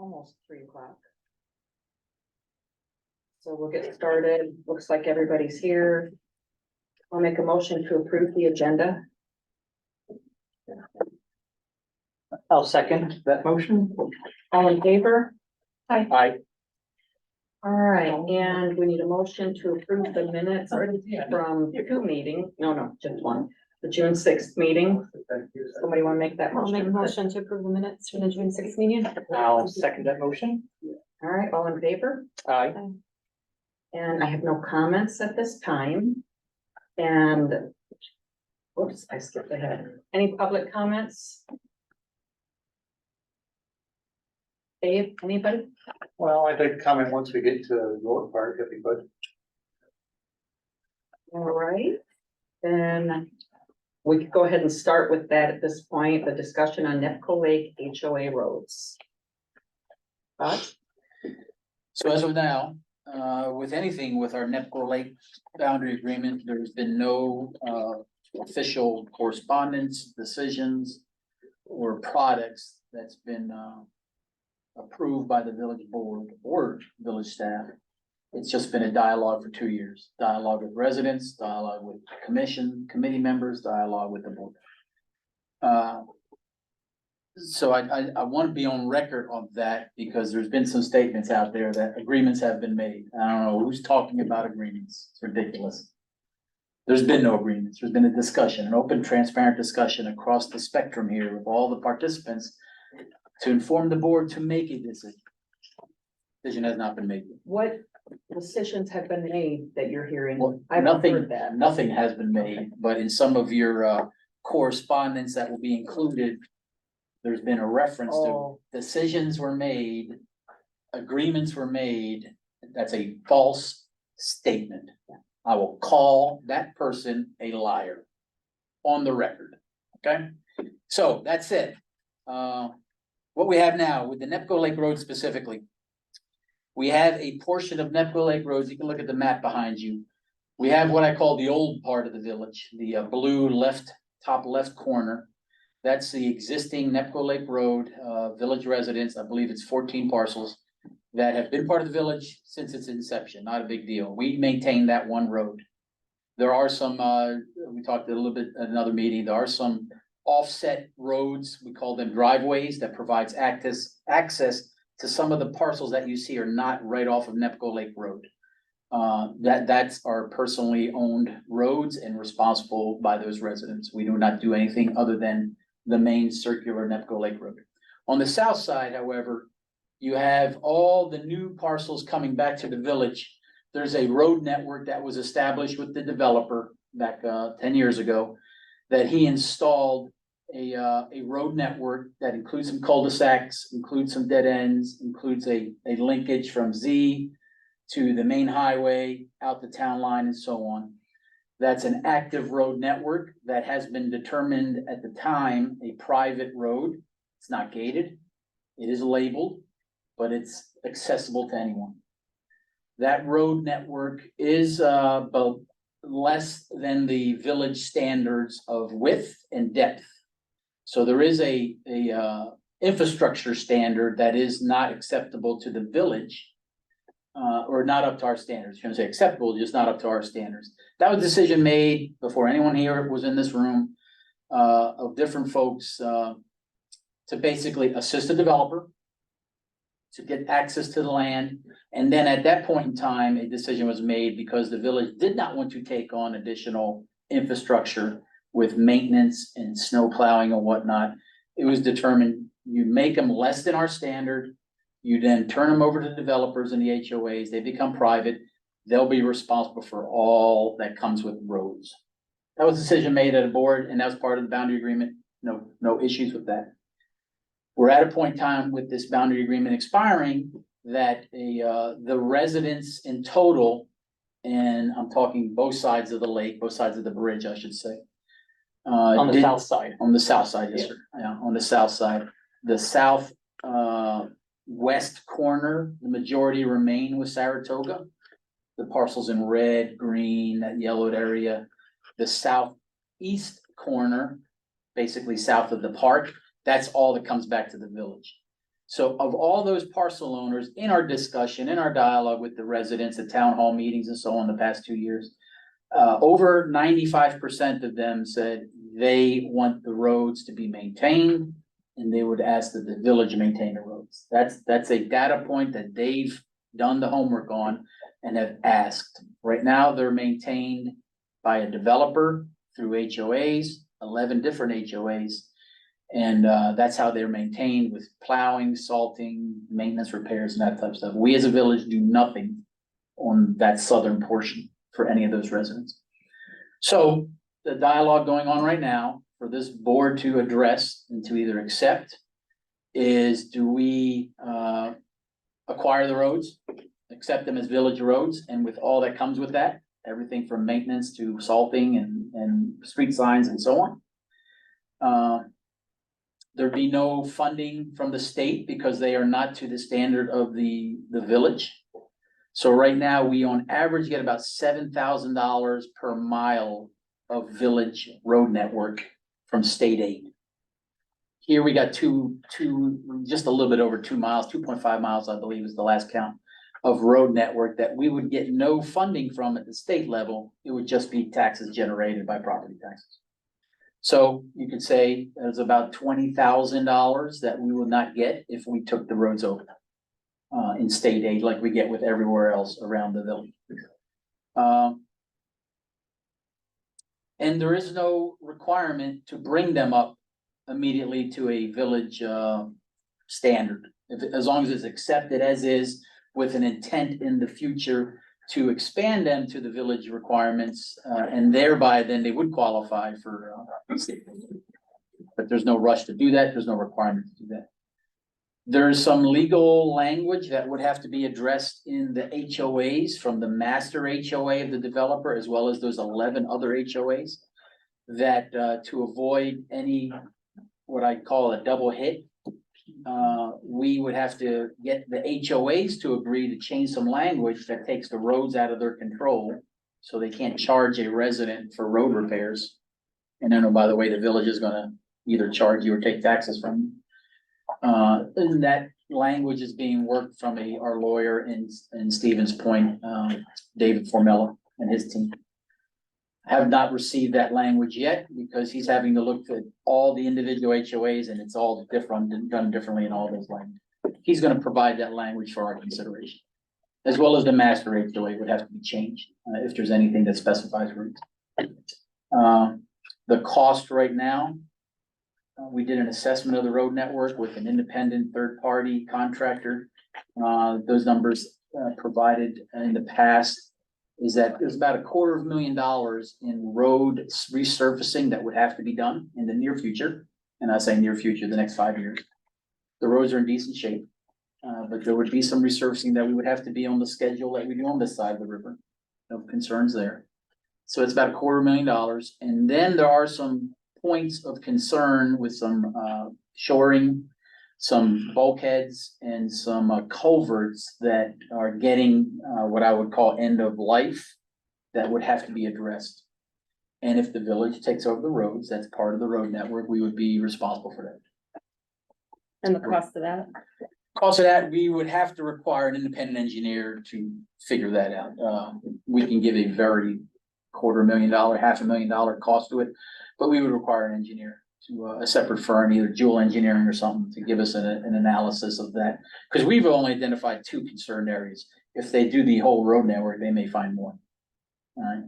almost 3 o'clock. So we'll get started. Looks like everybody's here. I'll make a motion to approve the agenda. I'll second that motion. All in favor? Aye. All right, and we need a motion to approve the minutes from 2 meetings. No, just one. The June 6th meeting. Somebody want to make that I'll make a motion? motion to approve the minutes for the June 6th meeting. I'll second that motion. All right, all in favor? Aye. And I have no comments at this time. And, whoops, I skipped ahead. Any public comments? Dave, anybody? Well, I'd like to comment once we get to the road part, if we could. All right, then we could go ahead and start with that at this point, the discussion on Nepco Lake HOA roads. Thoughts? So as of now, with anything with our Nepco Lake boundary agreement, there's been no official correspondence, decisions, or products that's been approved by the village board or village staff. It's just been a dialogue for 2 years, dialogue with residents, dialogue with commission, committee members, dialogue with the board. So I want to be on record of that because there's been some statements out there that agreements have been made. I don't know who's talking about agreements. It's ridiculous. There's been no agreements. There's been a discussion, an open, transparent discussion across the spectrum here with all the participants to inform the board to make a decision. Decision has not been made. What decisions have been made that you're hearing? Well, I've nothing, heard that. nothing has been made, but in some of your correspondence that will be included, there's been a reference to Oh, decisions were made, agreements were made. That's a false statement. I will call that person a liar on the record, okay? So that's it. What we have now with the Nepco Lake Road specifically, we have a portion of Nepco Lake Roads. You can look at the map behind you. We have what I call the old part of the village, the blue top left corner. That's the existing Nepco Lake Road, village residents. I believe it's 14 parcels that have been part of the village since its inception. Not a big deal. We maintain that one road. There are some, we talked a little bit at another meeting. There are some offset roads, we call them driveways, that provides access to some of the parcels that you see are not right off of Nepco Lake Road. That's our personally owned roads and responsible by those residents. We do not do anything other than the main circular Nepco Lake Road. On the south side, however, you have all the new parcels coming back to the village. There's a road network that was established with the developer back 10 years ago, that he installed a road network that includes some cul-de-sacs, includes some dead ends, includes a linkage from Z to the main highway, out the town line and so on. That's an active road network that has been determined at the time a private road. It's not gated. It is labeled, but it's accessible to anyone. That road network is both less than the village standards of width and depth. So there is a infrastructure standard that is not acceptable to the village, or not up to our standards. You can say acceptable, just not up to our standards. That was a decision made before anyone here was in this room, of different folks, to basically assist the developer to get access to the land. And then at that point in time, a decision was made because the village did not want to take on additional infrastructure with maintenance and snow plowing and whatnot. It was determined you make them less than our standard. You then turn them over to developers and the HOAs. They become private. They'll be responsible for all that comes with roads. That was a decision made at a board, and that was part of the boundary agreement. No issues with that. We're at a point in time with this boundary agreement expiring that the residents in total, and I'm talking both sides of the lake, both sides of the bridge, I should say. On the south side. On the south side, yes, sir. Yeah, on the south side. The south west corner, the majority remain with Saratoga. The parcels in red, green, that yellowed area. The southeast corner, basically south of the park, that's all that comes back to the village. So of all those parcel owners, in our discussion, in our dialogue with the residents at town hall meetings and so on the past 2 years, over 95% of them said they want the roads to be maintained, and they would ask that the village maintain the roads. That's a data point that they've done the homework on and have asked. Right now, they're maintained by a developer through HOAs, 11 different HOAs. And that's how they're maintained, with plowing, salting, maintenance, repairs, and that type of stuff. We as a village do nothing on that southern portion for any of those residents. So the dialogue going on right now for this board to address and to either accept is, do we acquire the roads, accept them as village roads, and with all that comes with that, everything from maintenance to salting and street signs and so on. There'd be no funding from the state because they are not to the standard of the village. So right now, we on average get about $7,000 per mile of village road network from state aid. Here we got just a little bit over 2 miles, 2.5 miles, I believe is the last count, of road network that we would get no funding from at the state level. It would just be taxes generated by property taxes. So you could say there's about $20,000 that we would not get if we took the roads over in state aid like we get with everywhere else around the village. And there is no requirement to bring them up immediately to a village standard, as long as it's accepted as is, with an intent in the future to expand them to the village requirements, and thereby then they would qualify for but there's no rush to do that. There's no requirement to do that. There's some legal language that would have to be addressed in the HOAs from the master HOA of the developer, as well as those 11 other HOAs, that to avoid any, what I call a double hit, we would have to get the HOAs to agree to change some language that takes the roads out of their control, so they can't charge a resident for road repairs. And then, oh, by the way, the village is gonna either charge you or take taxes from you. And that language is being worked from our lawyer in Stevens Point, David Formella and his team. Have not received that language yet because he's having to look at all the individual HOAs, and it's all different and done differently in all those languages. He's gonna provide that language for our consideration, as well as the master HOA would have to be changed if there's anything that specifies routes. The cost right now, we did an assessment of the road network with an independent third-party contractor. Those numbers provided in the past is that there's about $250,000 in road resurfacing that would have to be done in the near future. And I say near future, the next 5 years. The roads are in decent shape, but there would be some resurfacing that we would have to be on the schedule that we do on this side of the river. No concerns there. So it's about $250,000. And then there are some points of concern with some shoring, some bulkheads, and some culverts that are getting what I would call end of life that would have to be addressed. And if the village takes over the roads, that's part of the road network, we would be responsible for that. And the cost of that? Cost of that, we would have to require an independent engineer to figure that out. We can give a very $250,000, $500,000 cost to it, but we would require an engineer to a separate firm, either JUL engineering or something, to give us an analysis of that. Because we've only identified 2 concerned areas. If they do the whole road network, they may find more.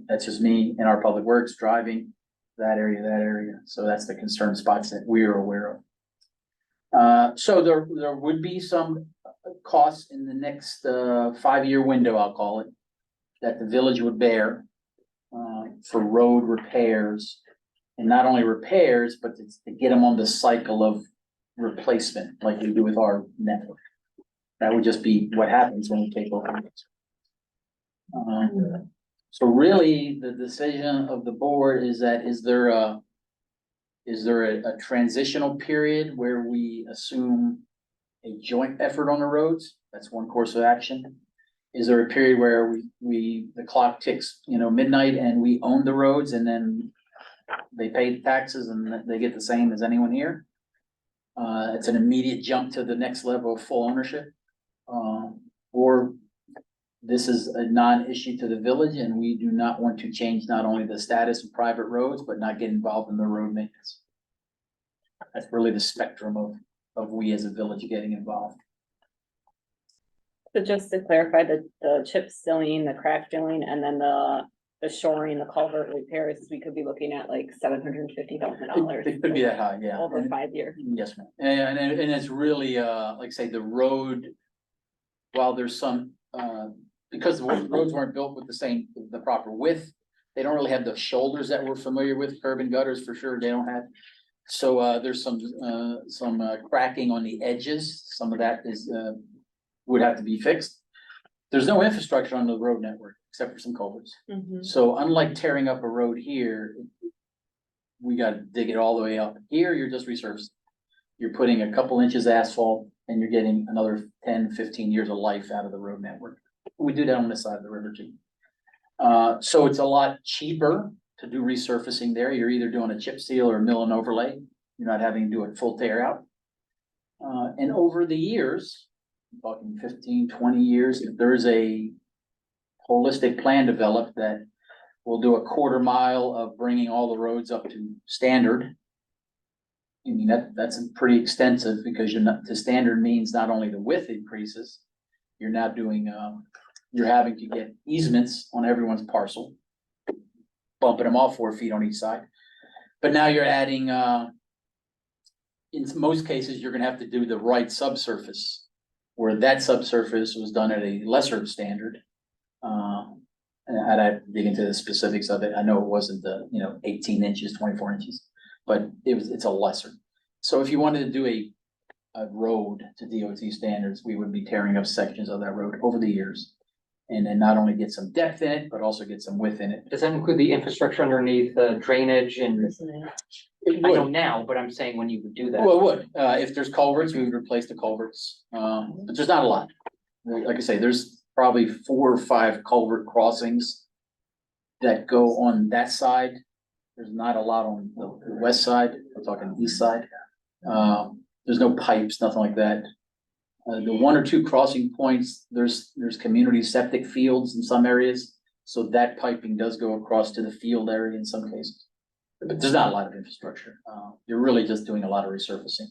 That's just me in our public works driving that area. So that's the concern spots that we are aware of. So there would be some costs in the next 5-year window, I'll call it, that the village would bear for road repairs. And not only repairs, but to get them on the cycle of replacement, like we do with our network. That would just be what happens when we take over. So really, the decision of the board is that, is there a transitional period where we assume a joint effort on the roads? That's one course of action. Is there a period where the clock ticks, midnight, and we own the roads, and then they pay the taxes and they get the same as anyone here? It's an immediate jump to the next level of full ownership. Or this is a non-issue to the village and we do not want to change not only the status of private roads, but not get involved in the road maintenance. That's really the spectrum of we as a village getting involved. So just to clarify, the chip sealing, the crack filling, and then the shoring, the culvert repairs, we could be looking at like $750,000. It could be that high, yeah. Over 5 years. Yes, ma'am. And it's really, like I say, the road, while there's some, because the roads weren't built with the proper width, they don't really have the shoulders that we're familiar with, curb and gutters for sure, they don't have. So, there's some cracking on the edges, some of that is, would have to be fixed. There's no infrastructure on the road network, except for some culverts. Mhm. So unlike tearing up a road here, we gotta dig it all the way up. Here, you're just resurfacing. You're putting a couple inches asphalt and you're getting another 10, 15 years of life out of the road network. We do that on this side of the river too. So it's a lot cheaper to do resurfacing there. You're either doing a chip seal or a mill and overlay. You're not having to do a full tear out. And over the years, I'm talking 15, 20 years, if there is a holistic plan developed that will do a 1/4 mile of bringing all the roads up to standard. I mean, that's pretty extensive because the standard means not only the width increases, you're now doing, you're having to get easements on everyone's parcel, bumping them all 4 feet on each side. But now you're adding, in most cases, you're gonna have to do the right subsurface, where that subsurface was done at a lesser standard. And I'd have to dig into the specifics of it. I know it wasn't the, 18 inches, 24 inches, but it's a lesser. So if you wanted to do a road to DOT standards, we would be tearing up sections of that road over the years. And then not only get some depth in it, but also get some width in it. Does that include the infrastructure underneath, drainage and, It I know would. now, but I'm saying when you would do that. Well, it would. If there's culverts, we would replace the culverts. But there's not a lot. Like I say, there's probably 4 or 5 culvert crossings that go on that side. There's not a lot on the west side. We're talking east side. There's no pipes, nothing like that. The 1 or 2 crossing points, there's community septic fields in some areas. So that piping does go across to the field area in some cases. But there's not a lot of infrastructure. You're really just doing a lot of resurfacing.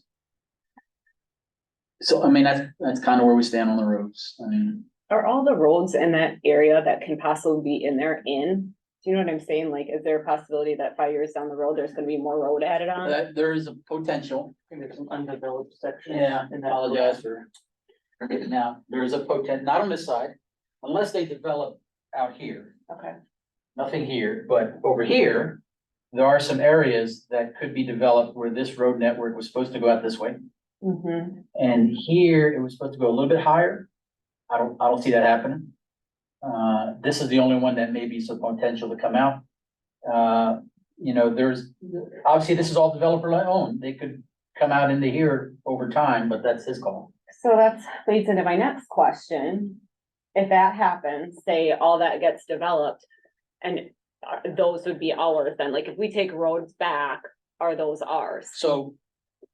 So, I mean, that's kind of where we stand on the roads. I mean, Are all the roads in that area that can possibly be in there in? Do you know what I'm saying? Like, is there a possibility that 5 years down the road, there's gonna be more road added on? there is a potential. I think there's some undeveloped section. Yeah, in that. apologize for getting out. There is a not on this side, unless they develop out here. Okay. Nothing here, but over here, there are some areas that could be developed where this road network was supposed to go out this way. Mm-hmm. And here, it was supposed to go a little bit higher. I don't see that happening. This is the only one that may be some potential to come out. There's, obviously, this is all developer owned. They could come out into here over time, but that's his call. So that leads into my next question. If that happens, say all that gets developed and those would be ours then, like if we take roads back, are those ours? So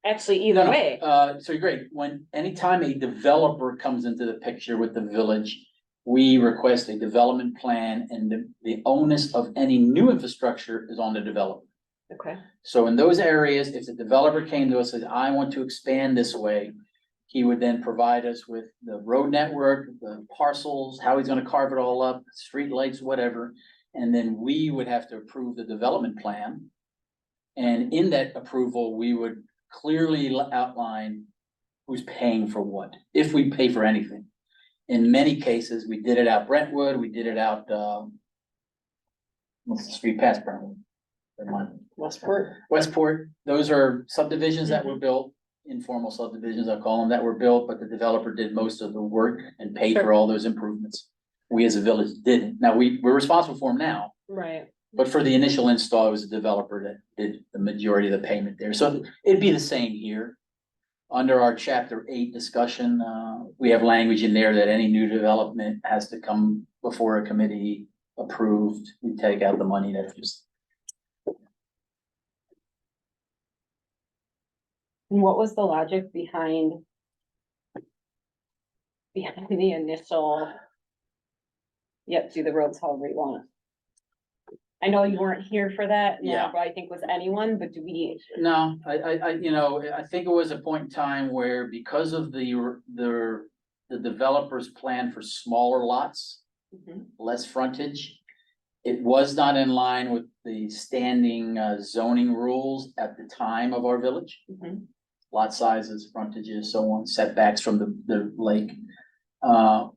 Actually, either way. So you're great. Anytime a developer comes into the picture with the village, we request a development plan and the onus of any new infrastructure is on the developer. Okay. So in those areas, if the developer came to us and said, I want to expand this way, he would then provide us with the road network, the parcels, how he's gonna carve it all up, street lights, whatever. And then we would have to approve the development plan. And in that approval, we would clearly outline who's paying for what, if we pay for anything. In many cases, we did it out Brentwood, we did it out, what's the street past Brentwood? Never mind. Westport, those are subdivisions that were built, informal subdivisions, I call them, that were built, but the developer did most of the work and paid for all those improvements. We as a village didn't. Now, we're responsible for them now, Right. but for the initial install, it was the developer that did the majority of the payment there. So it'd be the same here. Under our chapter 8 discussion, we have language in there that any new development has to come before a committee approved. We take out the money that's just. And what was the logic behind the initial? Yep, do the roads however you want. I know you weren't here for that, Yeah. nor, but I think was anyone, but do we, No, you know, I think it was a point in time where because of the developer's plan for smaller lots, Mhm. less frontage. It was not in line with the standing zoning rules at the time of our village. Mhm. Lot sizes, frontages, so on, setbacks from the lake.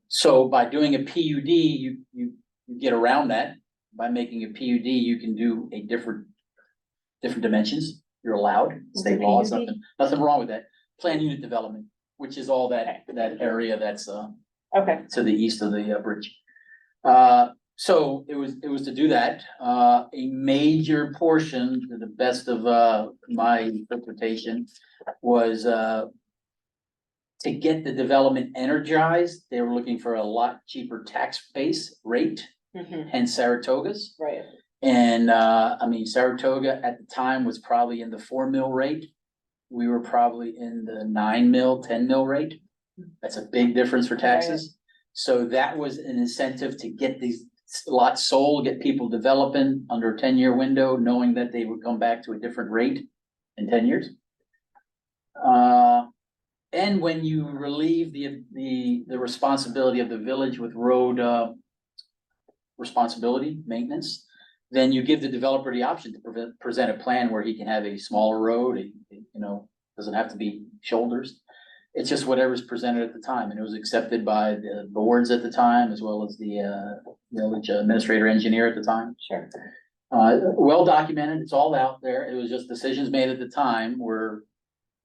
So by doing a PUD, you get around that. By making a PUD, you can do a different dimensions. You're allowed, state What's a laws, PUD? nothing wrong with that. Plan unit development, which is all that area that's okay, to the east of the bridge. So it was to do that, a major portion, to the best of my interpretation, was to get the development energized. They were looking for a lot cheaper tax base rate, Mhm. hence Saratoga's. Right, And I mean, Saratoga at the time was probably in the 4 mil rate. We were probably in the 9 mil, 10 mil rate. That's a big difference for taxes. So that was an incentive to get these lots sold, get people developing under a 10-year window, knowing that they would come back to a different rate in 10 years. And when you relieve the responsibility of the village with road responsibility, maintenance, then you give the developer the option to present a plan where he can have a smaller road, doesn't have to be shoulders. It's just whatever's presented at the time, and it was accepted by the boards at the time, as well as the village administrator engineer at the time. sure. Well documented, it's all out there. It was just decisions made at the time were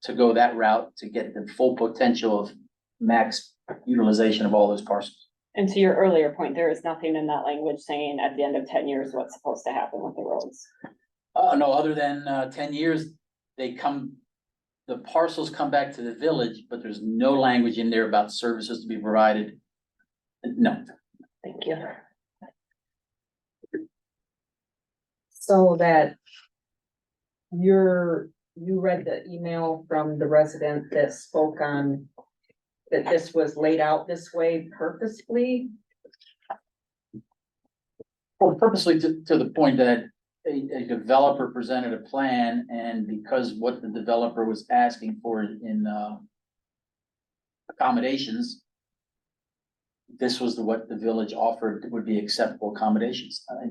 to go that route to get the full potential of max utilization of all those parcels. And to your earlier point, there is nothing in that language saying at the end of 10 years what's supposed to happen with the roads. No, other than 10 years, the parcels come back to the village, but there's no language in there about services to be provided. No, Thank you. So that you read the email from the resident that spoke on that this was laid out this way purposefully? well, purposely to the point that a developer presented a plan, and because what the developer was asking for in accommodations, this was what the village offered would be acceptable accommodations. I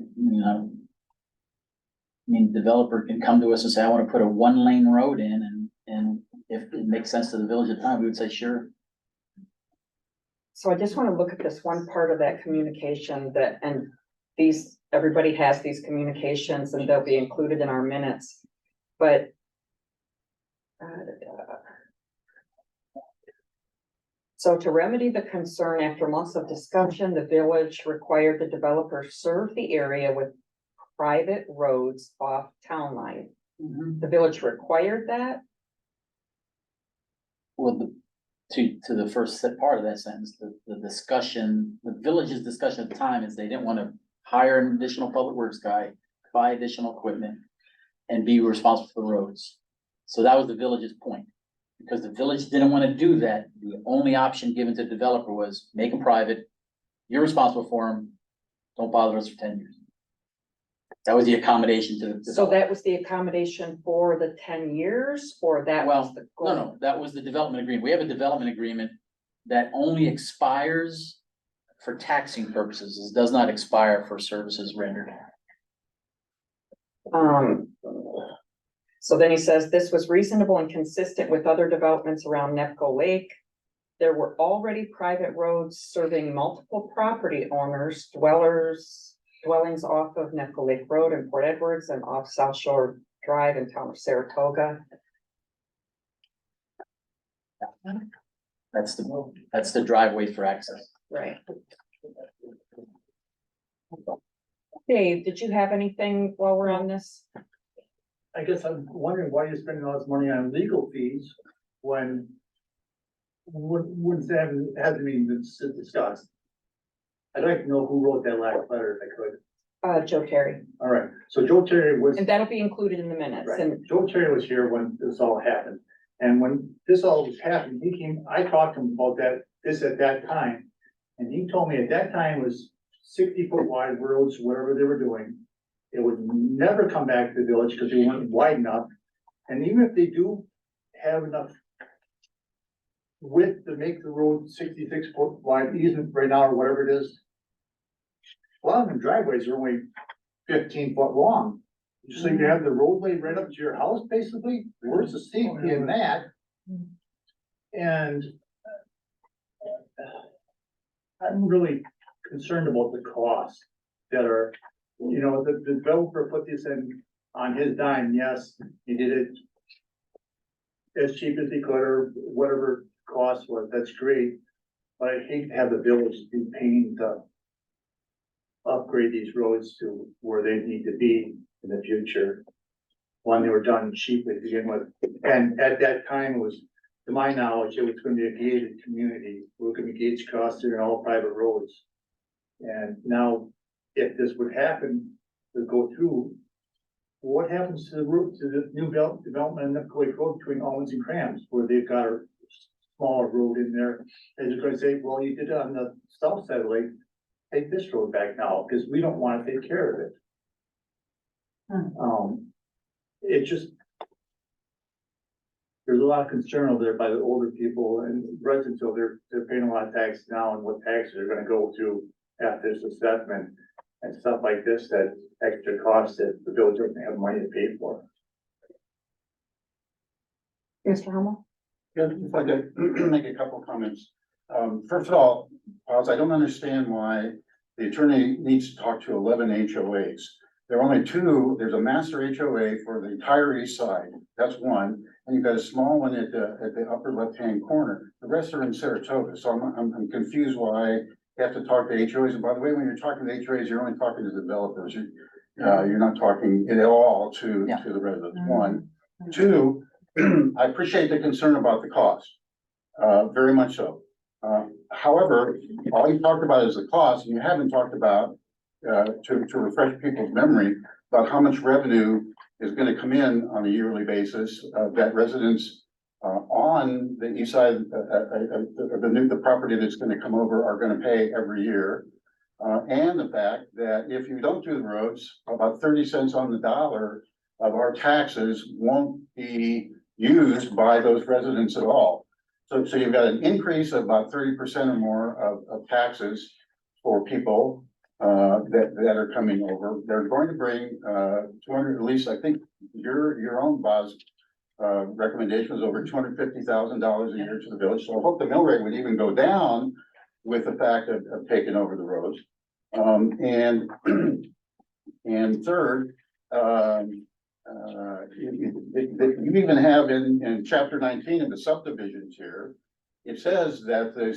mean, developer can come to us and say, I want to put a 1-lane road in, and if it makes sense to the village at the time, we would say, sure. So I just want to look at this one part of that communication and everybody has these communications and they'll be included in our minutes, but so to remedy the concern, after months of discussion, the village required the developer serve the area with private roads off town line. The village required that? Well, to the first part of that sentence, the discussion, the village's discussion at the time is they didn't want to hire an additional public works guy, buy additional equipment, and be responsible for the roads. So that was the village's point. Because the village didn't want to do that, the only option given to the developer was make them private, you're responsible for them, don't bother us for 10 years. That was the accommodation to the developer. So that was the accommodation for the 10 years, or that was the goal? No, that was the development agreement. We have a development agreement that only expires for taxing purposes. It does not expire for services rendered. So then he says, this was reasonable and consistent with other developments around Nepco Lake. There were already private roads serving multiple property owners, dwellings off of Nepco Lake Road in Port Edwards and off South Shore Drive in town of Saratoga. That's the driveway for access. Right. Dave, did you have anything while we're on this? I guess I'm wondering why you're spending all this money on legal fees when wouldn't that hasn't even been discussed? I'd like to know who wrote that last letter if I could. Joe Terry, All right, so Joe Terry was, and that'll be included in the minutes, right, and Joe Terry was here when this all happened. And when this all was happening, I talked to him about this at that time. And he told me at that time was 60-foot wide roads, whatever they were doing. It would never come back to the village because they weren't wide enough. And even if they do have enough width to make the road 66-foot wide, easement right now or whatever it is, a lot of them driveways are only 15-foot long. So you have the roadway right up to your house, basically. Where's the safety in that? And I'm really concerned about the costs that are, the developer put this in on his dime. Yes, he did it as cheap as he could or whatever cost was. That's great. But I hate to have the village be paying to upgrade these roads to where they need to be in the future. When they were done cheaply to begin with. And at that time, it was, to my knowledge, it was gonna be a gated community. We were gonna be gates across there and all private roads. And now, if this would happen, to go through, what happens to the route, to the new development in the Kuwait Road between Owens and Crams, where they've got a smaller road in there? And they're gonna say, well, you did it on the south side of the lake, take this road back now, because we don't wanna take care of it. It just, there's a lot of concern over there by the older people and residents over there. They're paying a lot of taxes now, and what taxes are gonna go to after this assessment and stuff like this, that extra cost that the village doesn't have money to pay for. Mr. Hummel? Yeah, if I could make a couple comments. First of all, I don't understand why the attorney needs to talk to 11 HOAs. There are only two. There's a master HOA for the entire east side. That's one. And you've got a small one at the upper left-hand corner. The rest are in Saratoga. So I'm confused why you have to talk to HOAs. And by the way, when you're talking to HOAs, you're only talking to developers. You're not talking at all to the residents. One. Two, I appreciate the concern about the cost, very much so. However, all you talked about is the cost, and you haven't talked about, to refresh people's memory, about how much revenue is gonna come in on a yearly basis, that residents on the east side, the property that's gonna come over are gonna pay every year. And the fact that if you don't do the roads, about 30 cents on the dollar of our taxes won't be used by those residents at all. So you've got an increase of about 30% or more of taxes for people that are coming over. They're going to bring 200, at least I think your own Bob's recommendation was over $250,000 a year to the village. So I hope the mill rate would even go down with the fact of taking over the roads. And third, you even have in chapter 19 of the subdivisions here, it says that the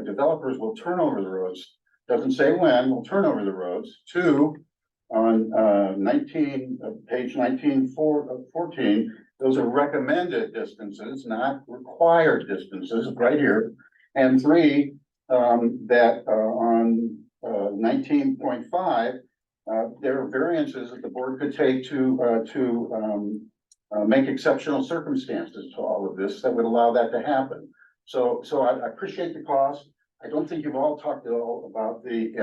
developers will turn over the roads. Doesn't say when, will turn over the roads. Two, on page 14, those are recommended distances, not required distances, right here. And three, that on 19.5, there are variances that the board could take to make exceptional circumstances to all of this that would allow that to happen. So I appreciate the cost. I don't think you've all talked at all about the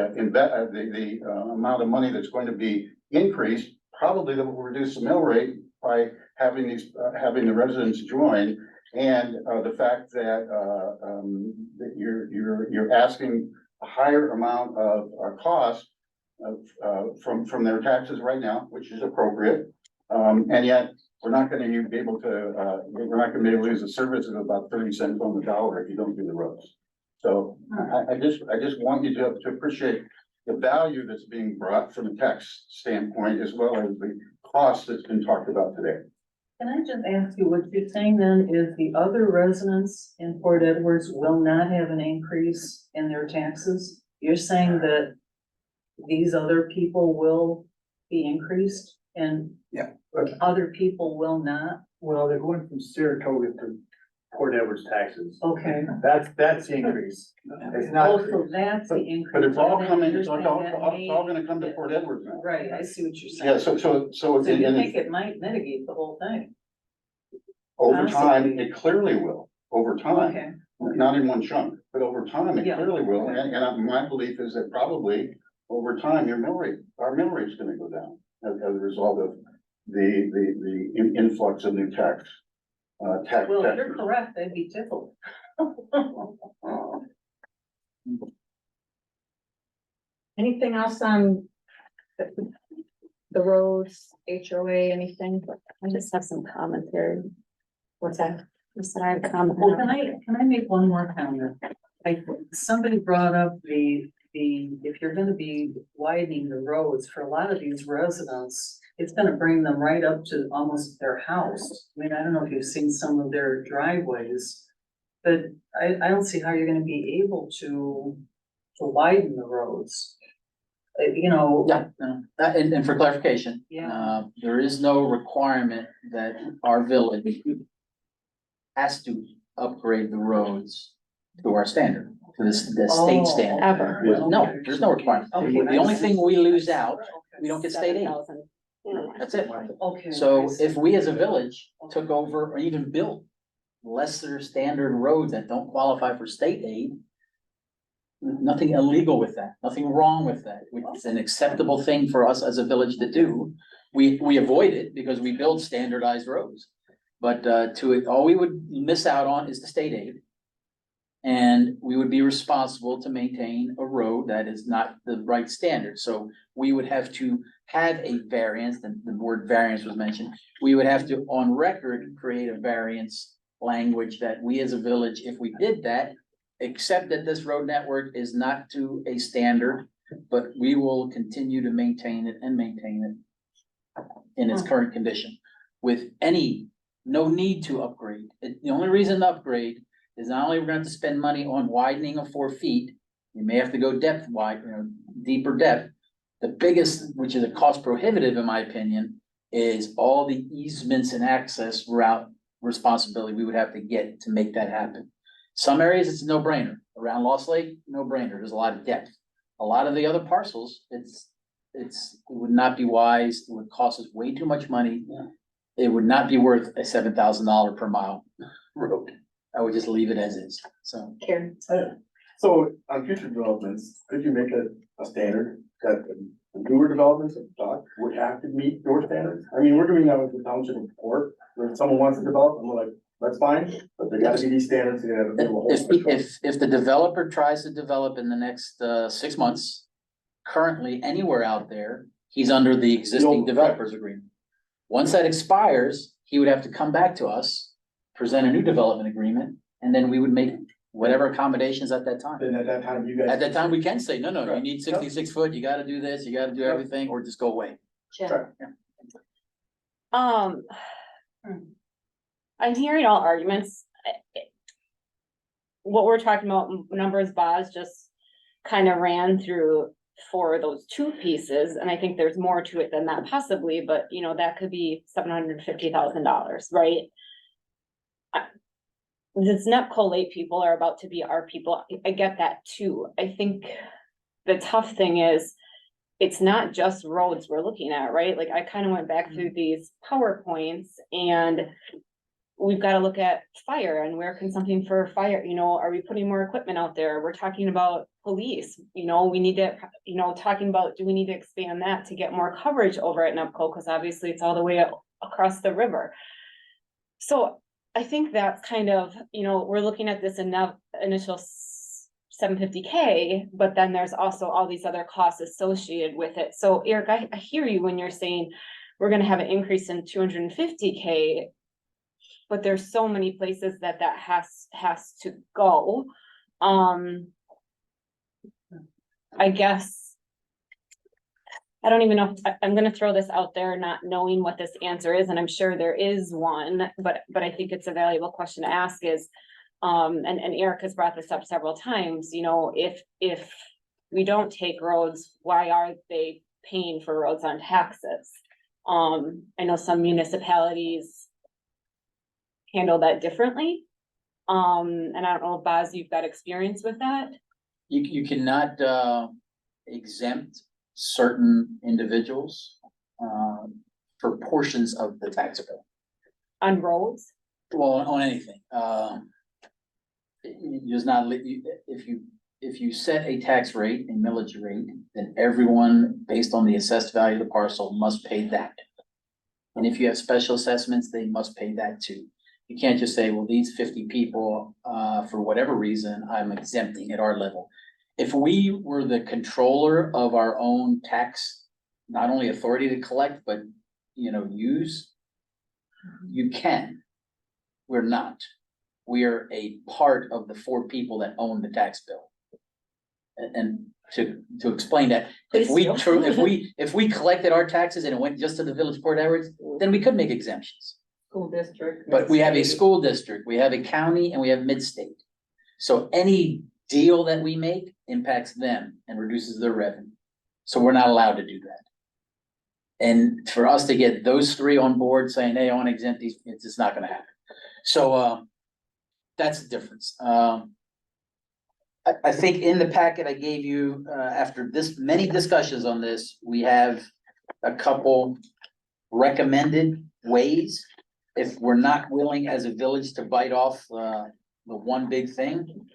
amount of money that's going to be increased. Probably that will reduce the mill rate by having the residents join, and the fact that you're asking a higher amount of cost from their taxes right now, which is appropriate, and yet we're not going to be able to use the service of about 30 cents on the dollar if you don't do the roads. So I just want you to appreciate the value that's being brought from a tax standpoint, as well as the cost that's been talked about today. Can I just ask you, what you're saying then is the other residents in Port Edwards will not have an increase in their taxes? You're saying that these other people will be increased and Yeah. other people will not? Well, they're going from Saratoga to Port Edwards taxes. Okay. That's the increase. It's Oh, not, so that's the increase. But it's all I coming, didn't it's all, understand that it's all gonna come to may- Port Edwards now. Right, I see what you're Yeah, saying. so. So you and think it might mitigate the whole thing? over time, possibly. it clearly will, over time, Okay, not in one chunk, but over time, it Yeah. clearly will. And my belief is that probably over time, our mill rate's gonna go down as a result of the influx of new tax. Tax. well, if you're correct, I'd be tickled. Anything else on the roads, HOA, anything? I just have some commentary. What's that? Just that I have a comment. Well, can I make one more comment? Somebody brought up if you're gonna be widening the roads for a lot of these residents, it's gonna bring them right up to almost their house. I mean, I don't know if you've seen some of their driveways, but I don't see how you're gonna be able to widen the roads. You know. Yeah, no, and for clarification. Yeah. There is no requirement that our village has to upgrade the roads to our standard, to the state Oh, standard. Ever. No, there's no requirement. Okay, The only thing we lose out, Okay. we don't get state aid. 7,000. That's it. Okay. So I see. if we as a village took over or even built lesser standard roads that don't qualify for state aid, nothing illegal with that, nothing wrong with that. It's an acceptable thing for us as a village to do. We avoid it because we build standardized roads. But all we would miss out on is the state aid. And we would be responsible to maintain a road that is not the right standard. So we would have to have a variance, the word variance was mentioned. We would have to, on record, create a variance language that we as a village, if we did that, accept that this road network is not to a standard, but we will continue to maintain it in its current condition with no need to upgrade. The only reason to upgrade is not only we're going to have to spend money on widening of 4 feet, you may have to go deeper depth. The biggest, which is a cost prohibitive in my opinion, is all the easements and access route responsibility we would have to get to make that happen. Some areas it's a no-brainer. Around Lost Lake, no-brainer. There's a lot of depth. A lot of the other parcels, it would not be wise. It would cost us way too much money. It would not be worth a $7,000 per mile road. I would just leave it as is. So Karen? So on future developments, could you make a standard that the newer developments of dock would have to meet your standards? I mean, we're doing that with the township report, where someone wants to develop, and we're like, that's fine, but they gotta be these standards, they gotta be a whole. if the developer tries to develop in the next 6 months, currently anywhere out there, he's under the existing developers agreement. Once that expires, he would have to come back to us, present a new development agreement, and then we would make whatever accommodations at that time. Then at that time, you guys. At that time, we can say, no, you Right. need 66 foot, you gotta do this, you gotta do everything, or just go away. Jen? I'm hearing all arguments. What we're talking about, numbers Boz just kind of ran through for those 2 pieces, and I think there's more to it than that possibly, but that could be $750,000, right? This NEPCO late people are about to be our people. I get that too. I think the tough thing is, it's not just roads we're looking at, right? Like I kind of went back through these PowerPoints and we've got to look at fire and where can something for fire, are we putting more equipment out there? We're talking about police, we need to, talking about, do we need to expand that to get more coverage over at NEPCO? Because obviously it's all the way across the river. So I think that's kind of, we're looking at this initial $750K, but then there's also all these other costs associated with it. So Eric, I hear you when you're saying we're gonna have an increase in $250K, but there's so many places that has to go. I guess I don't even know, I'm gonna throw this out there, not knowing what this answer is, and I'm sure there is one, but I think it's a valuable question to ask is, and Eric has brought this up several times, if we don't take roads, why are they paying for roads on taxes? I know some municipalities handle that differently. And I don't know, Baz, you've got experience with that? You cannot, exempt certain individuals, for portions of the tax bill. On roads? Well, on anything, it does not, if you set a tax rate, a millage rate, then everyone, based on the assessed value of the parcel, must pay that. And if you have special assessments, they must pay that too. You can't just say, well, these 50 people, for whatever reason, I'm exempting at our level. If we were the controller of our own tax, not only authority to collect, but, use, you can. We're not. We are a part of the 4 people that own the tax bill. And to explain that, if we, if we collected our taxes and it went just to the village of Port Edwards, then we could make exemptions. School district. But we have a mid-state. school district, we have a county, and we have mid-state. So any deal that we make impacts them and reduces their revenue. So we're not allowed to do that. And for us to get those 3 on board saying, hey, I want to exempt these, it's just not gonna happen. So, that's the difference. I think in the packet I gave you, after this, many discussions on this, we have a couple recommended ways. If we're not willing as a village to bite off, the one big thing,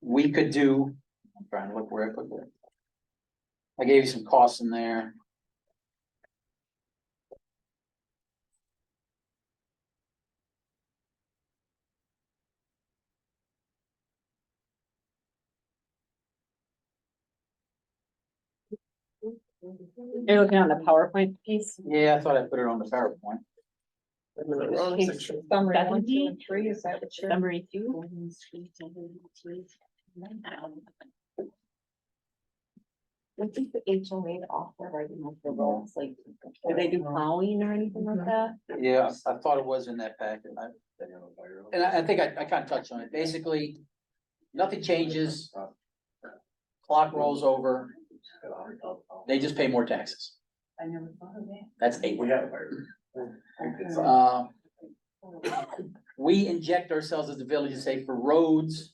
we could do, I'm trying to look where I put that. I gave you some costs in there. You're looking on the PowerPoint piece? Yeah, I thought I put it on the PowerPoint. Summary 1, 2, 70? and 3, is that what you're? Summary 2? I think the HOA offer right now for roads, like. Do they do plowing or anything like that? Yeah, I thought it was in that packet. And I think I kind of touched on it. Basically, nothing changes. Clock rolls over. They just pay more taxes. I never thought of that. That's 8. We have. We inject ourselves as the village and say for roads,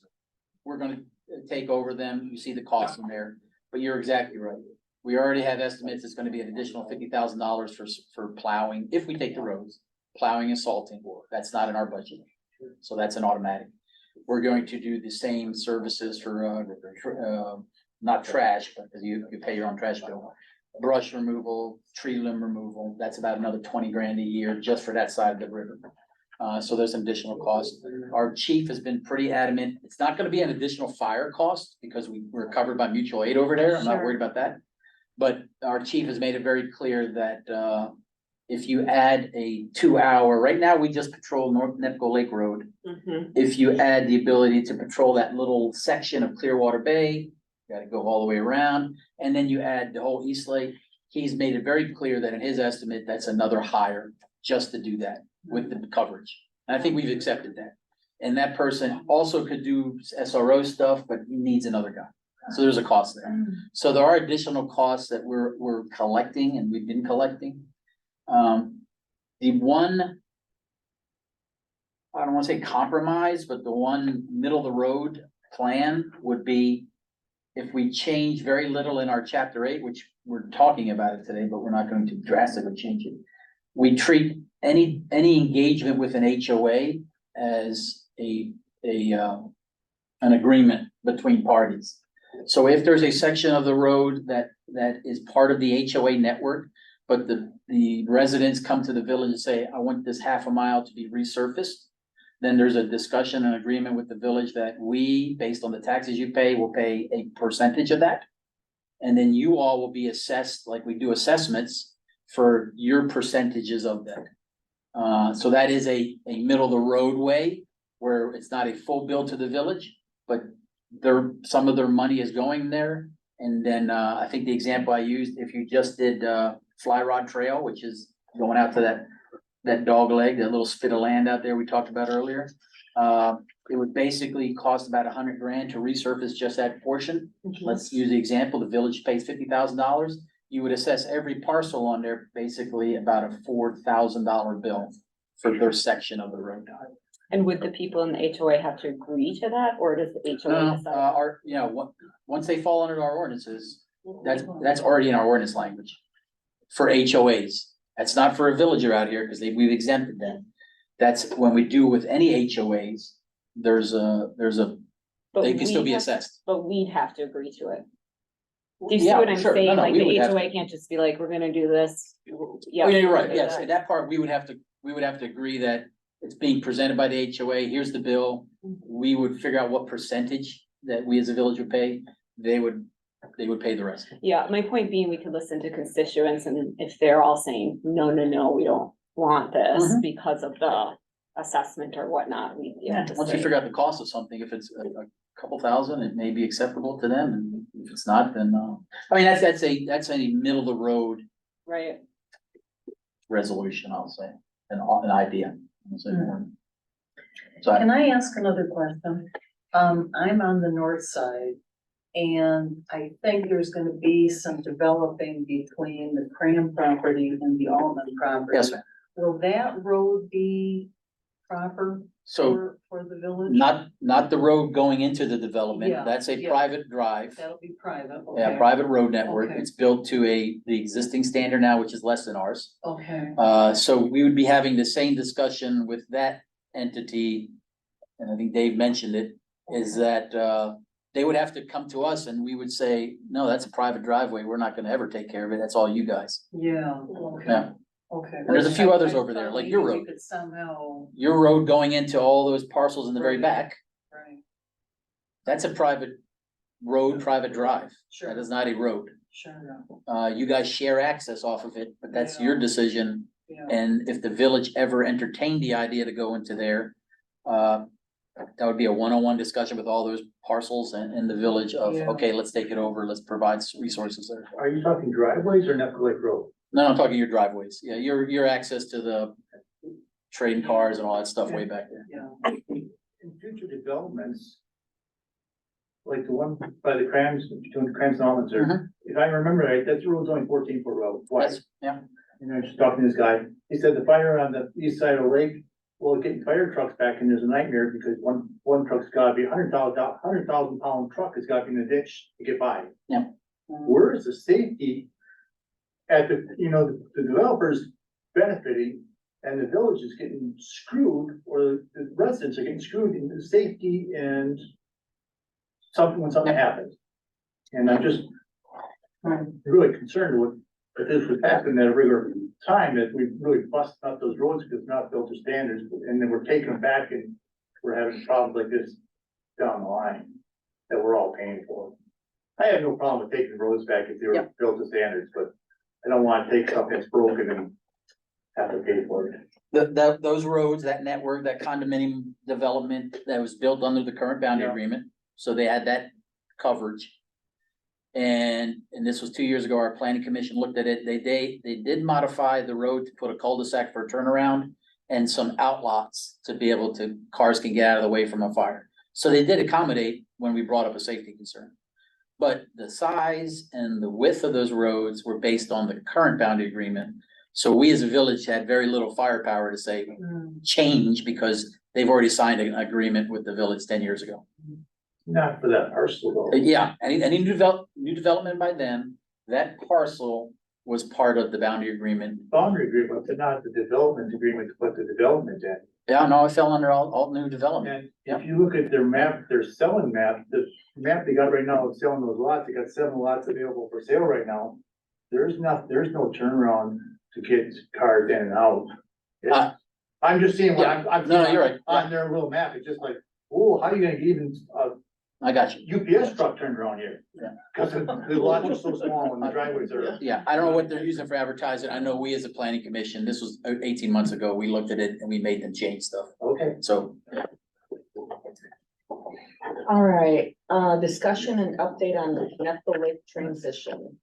we're gonna take over them. You see the cost in there, but you're exactly right. We already have estimates. It's gonna be an additional $50,000 for plowing, if we take the roads, plowing and salting. That's not in our budget. So that's an automatic. We're going to do the same services for, not trash, but because you pay your own trash bill. Brush removal, tree limb removal, that's about another 20 grand a year just for that side of the river. So there's some additional cost. Our chief has been pretty adamant. It's not gonna be an additional fire cost because we're covered by mutual aid over there. I'm not Sure. worried about that. But our chief has made it very clear that, if you add a 2-hour, right now we just patrol North Nepco Lake Road. Mhm. If you add the ability to patrol that little section of Clearwater Bay, you gotta go all the way around, and then you add the whole East Lake. He's made it very clear that in his estimate, that's another hire just to do that with the coverage. And I think we've accepted that. And that person also could do SRO stuff, but he needs another guy. So there's a cost there. So there are additional costs that we're collecting and we've been collecting. The one, I don't wanna say compromise, but the one middle of the road plan would be if we change very little in our chapter 8, which we're talking about it today, but we're not going to drastically change it. We treat any engagement with an HOA as an agreement between parties. So if there's a section of the road that is part of the HOA network, but the residents come to the village and say, I want this half a mile to be resurfaced, then there's a discussion and agreement with the village that we, based on the taxes you pay, will pay a percentage of that. And then you all will be assessed, like we do assessments, for your percentages of that. So that is a middle of the roadway where it's not a full bill to the village, but some of their money is going there. And then, I think the example I used, if you just did, Fly Rod Trail, which is going out to that dog leg, that little spit of land out there we talked about earlier. It would basically cost about 100 grand to resurface just that portion. Let's use the example, the village pays $50,000. You would assess every parcel on there, basically about a $4,000 bill for their section of the road. And would the people in the HOA have to agree to that, or does the HOA No, decide? our, you know, once they fall under our ordinances, that's already in our ordinance language. For HOAs, that's not for a villager out here, because we've exempted them. That's when we do with any HOAs, there's a, But they can still we'd be have- assessed. But we'd have to agree to it. Do you see Yeah, what I'm sure. No, saying? no, Like we would the have HOA to. can't just be like, we're gonna do this. Oh, yeah, you're right, yes, in that part, we would have to agree that it's being presented by the HOA, here's the bill. We would figure out what percentage that we as a village would pay, they would pay the rest. Yeah, my point being, we could listen to constituents, and if they're all saying, no, no, no, we don't want this Mhm. because of the assessment or whatnot, we. Once you figure out the cost of something, if it's a couple thousand, it may be acceptable to them, and if it's not, then, I mean, that's a middle of the road Right, resolution, I'll say, an idea. I'll say more. So, Can I ask another question? I'm on the north side. And I think there's gonna be some developing between the Cram property and the Altman property. yes, ma'am. Will that road be proper So for the village? not the road going into the development, Yeah, that's a yeah. private drive. That'll be private, Yeah, okay, private road network, Okay. it's built to the existing standard now, which is less than ours. okay, So we would be having the same discussion with that entity. And I think Dave mentioned it, is that, they would have to come to us and we would say, no, that's a private driveway, we're not gonna ever take care of it, that's all you guys. yeah, okay, Yeah, okay. And there's a few I- others I over there, thought like maybe your we road. could somehow, Your road going into all those parcels in the very Right. back, right, that's a private road, private drive. sure, That is not a road. sure, You guys share access off of it, but that's your Yeah. decision. yeah, And if the village ever entertained the idea to go into there, that would be a one-on-one discussion with all those parcels and the village of, Yeah. okay, let's take it over, let's provide resources there. Are you talking driveways or Nepco Lake Road? No, I'm talking your driveways, yeah, your access to the trading cars and all that stuff way back there. yeah. In future developments, like the one by the Crams, between the Crams and Almonds, Mhm. if I remember right, that road's only 14-foot road. Why? That's, yeah, And I was just talking to this guy, he said the fire on the east side of the lake, well, getting fire trucks back in is a nightmare because one truck's gotta be 100,000 pound truck has gotta be in the ditch to get by. Yeah. Where is the safety at the developers benefiting and the village is getting screwed, or the residents are getting screwed in the safety and when something happens. And I'm just really concerned with, if this would happen at a regular time, that we really bust up those roads because they're not built to standards, and then we're taking them back and we're having problems like this down the line that we're all paying for. I have no problem with taking roads back if they were Yep. built to standards, but I don't want to take something that's broken and have to pay for it. those roads, that network, that condominium development that was built under the current boundary Yeah. agreement, so they had that coverage. And this was 2 years ago, our planning commission looked at it, they did modify the road to put a cul-de-sac for a turnaround and some outlots to be able to, cars can get out of the way from a fire. So they did accommodate when we brought up a safety concern. But the size and the width of those roads were based on the current boundary agreement. So we as a village had very little firepower to say change because they've already signed an agreement with the village 10 years ago. Not for that parcel though. Yeah, any new development by them, that parcel was part of the boundary agreement. Boundary agreement, but not the development agreement to put the development in. Yeah, no, it fell under all new development. And if you look at their map, their selling map, the map they got right now is selling those lots, they got 7 lots available for sale right now. There's no turnaround to get cars in and out. Uh, I'm just seeing what yeah. I'm. No, you're right. On their little map, it's just like, oh, how are you gonna get even I got you. UPS truck turned around here? Yeah. Cause the lots are so small and the driveways are. Yeah, I don't know what they're using for advertising. I know we as a planning commission, this was 18 months ago, we looked at it and we made them change stuff. Okay. So, All right, discussion and update on the Nepco Lake transition.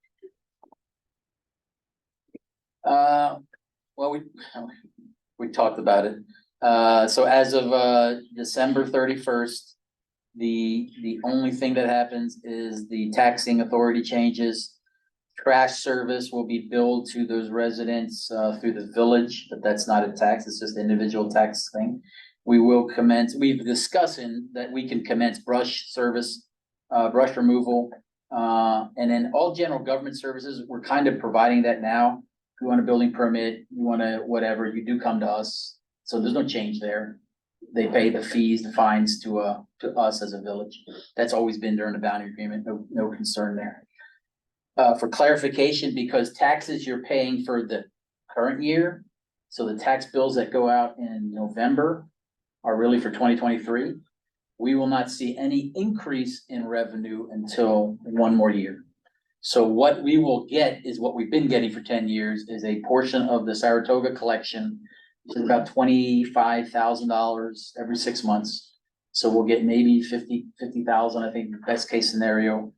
well, we talked about it. So as of, December 31st, the only thing that happens is the taxing authority changes. Trash service will be billed to those residents, through the village, but that's not a tax, it's just an individual tax thing. We will commence, we've discussing that we can commence brush service, brush removal. And then all general government services, we're kind of providing that now. If you want a building permit, you want to whatever, you do come to us. So there's no change there. They pay the fees, the fines to us as a village. That's always been during the boundary agreement, no concern there. For clarification, because taxes you're paying for the current year, so the tax bills that go out in November are really for 2023. We will not see any increase in revenue until one more year. So what we will get is what we've been getting for 10 years, is a portion of the Saratoga collection, which is about $25,000 every 6 months. So we'll get maybe 50,000, I think, best case scenario,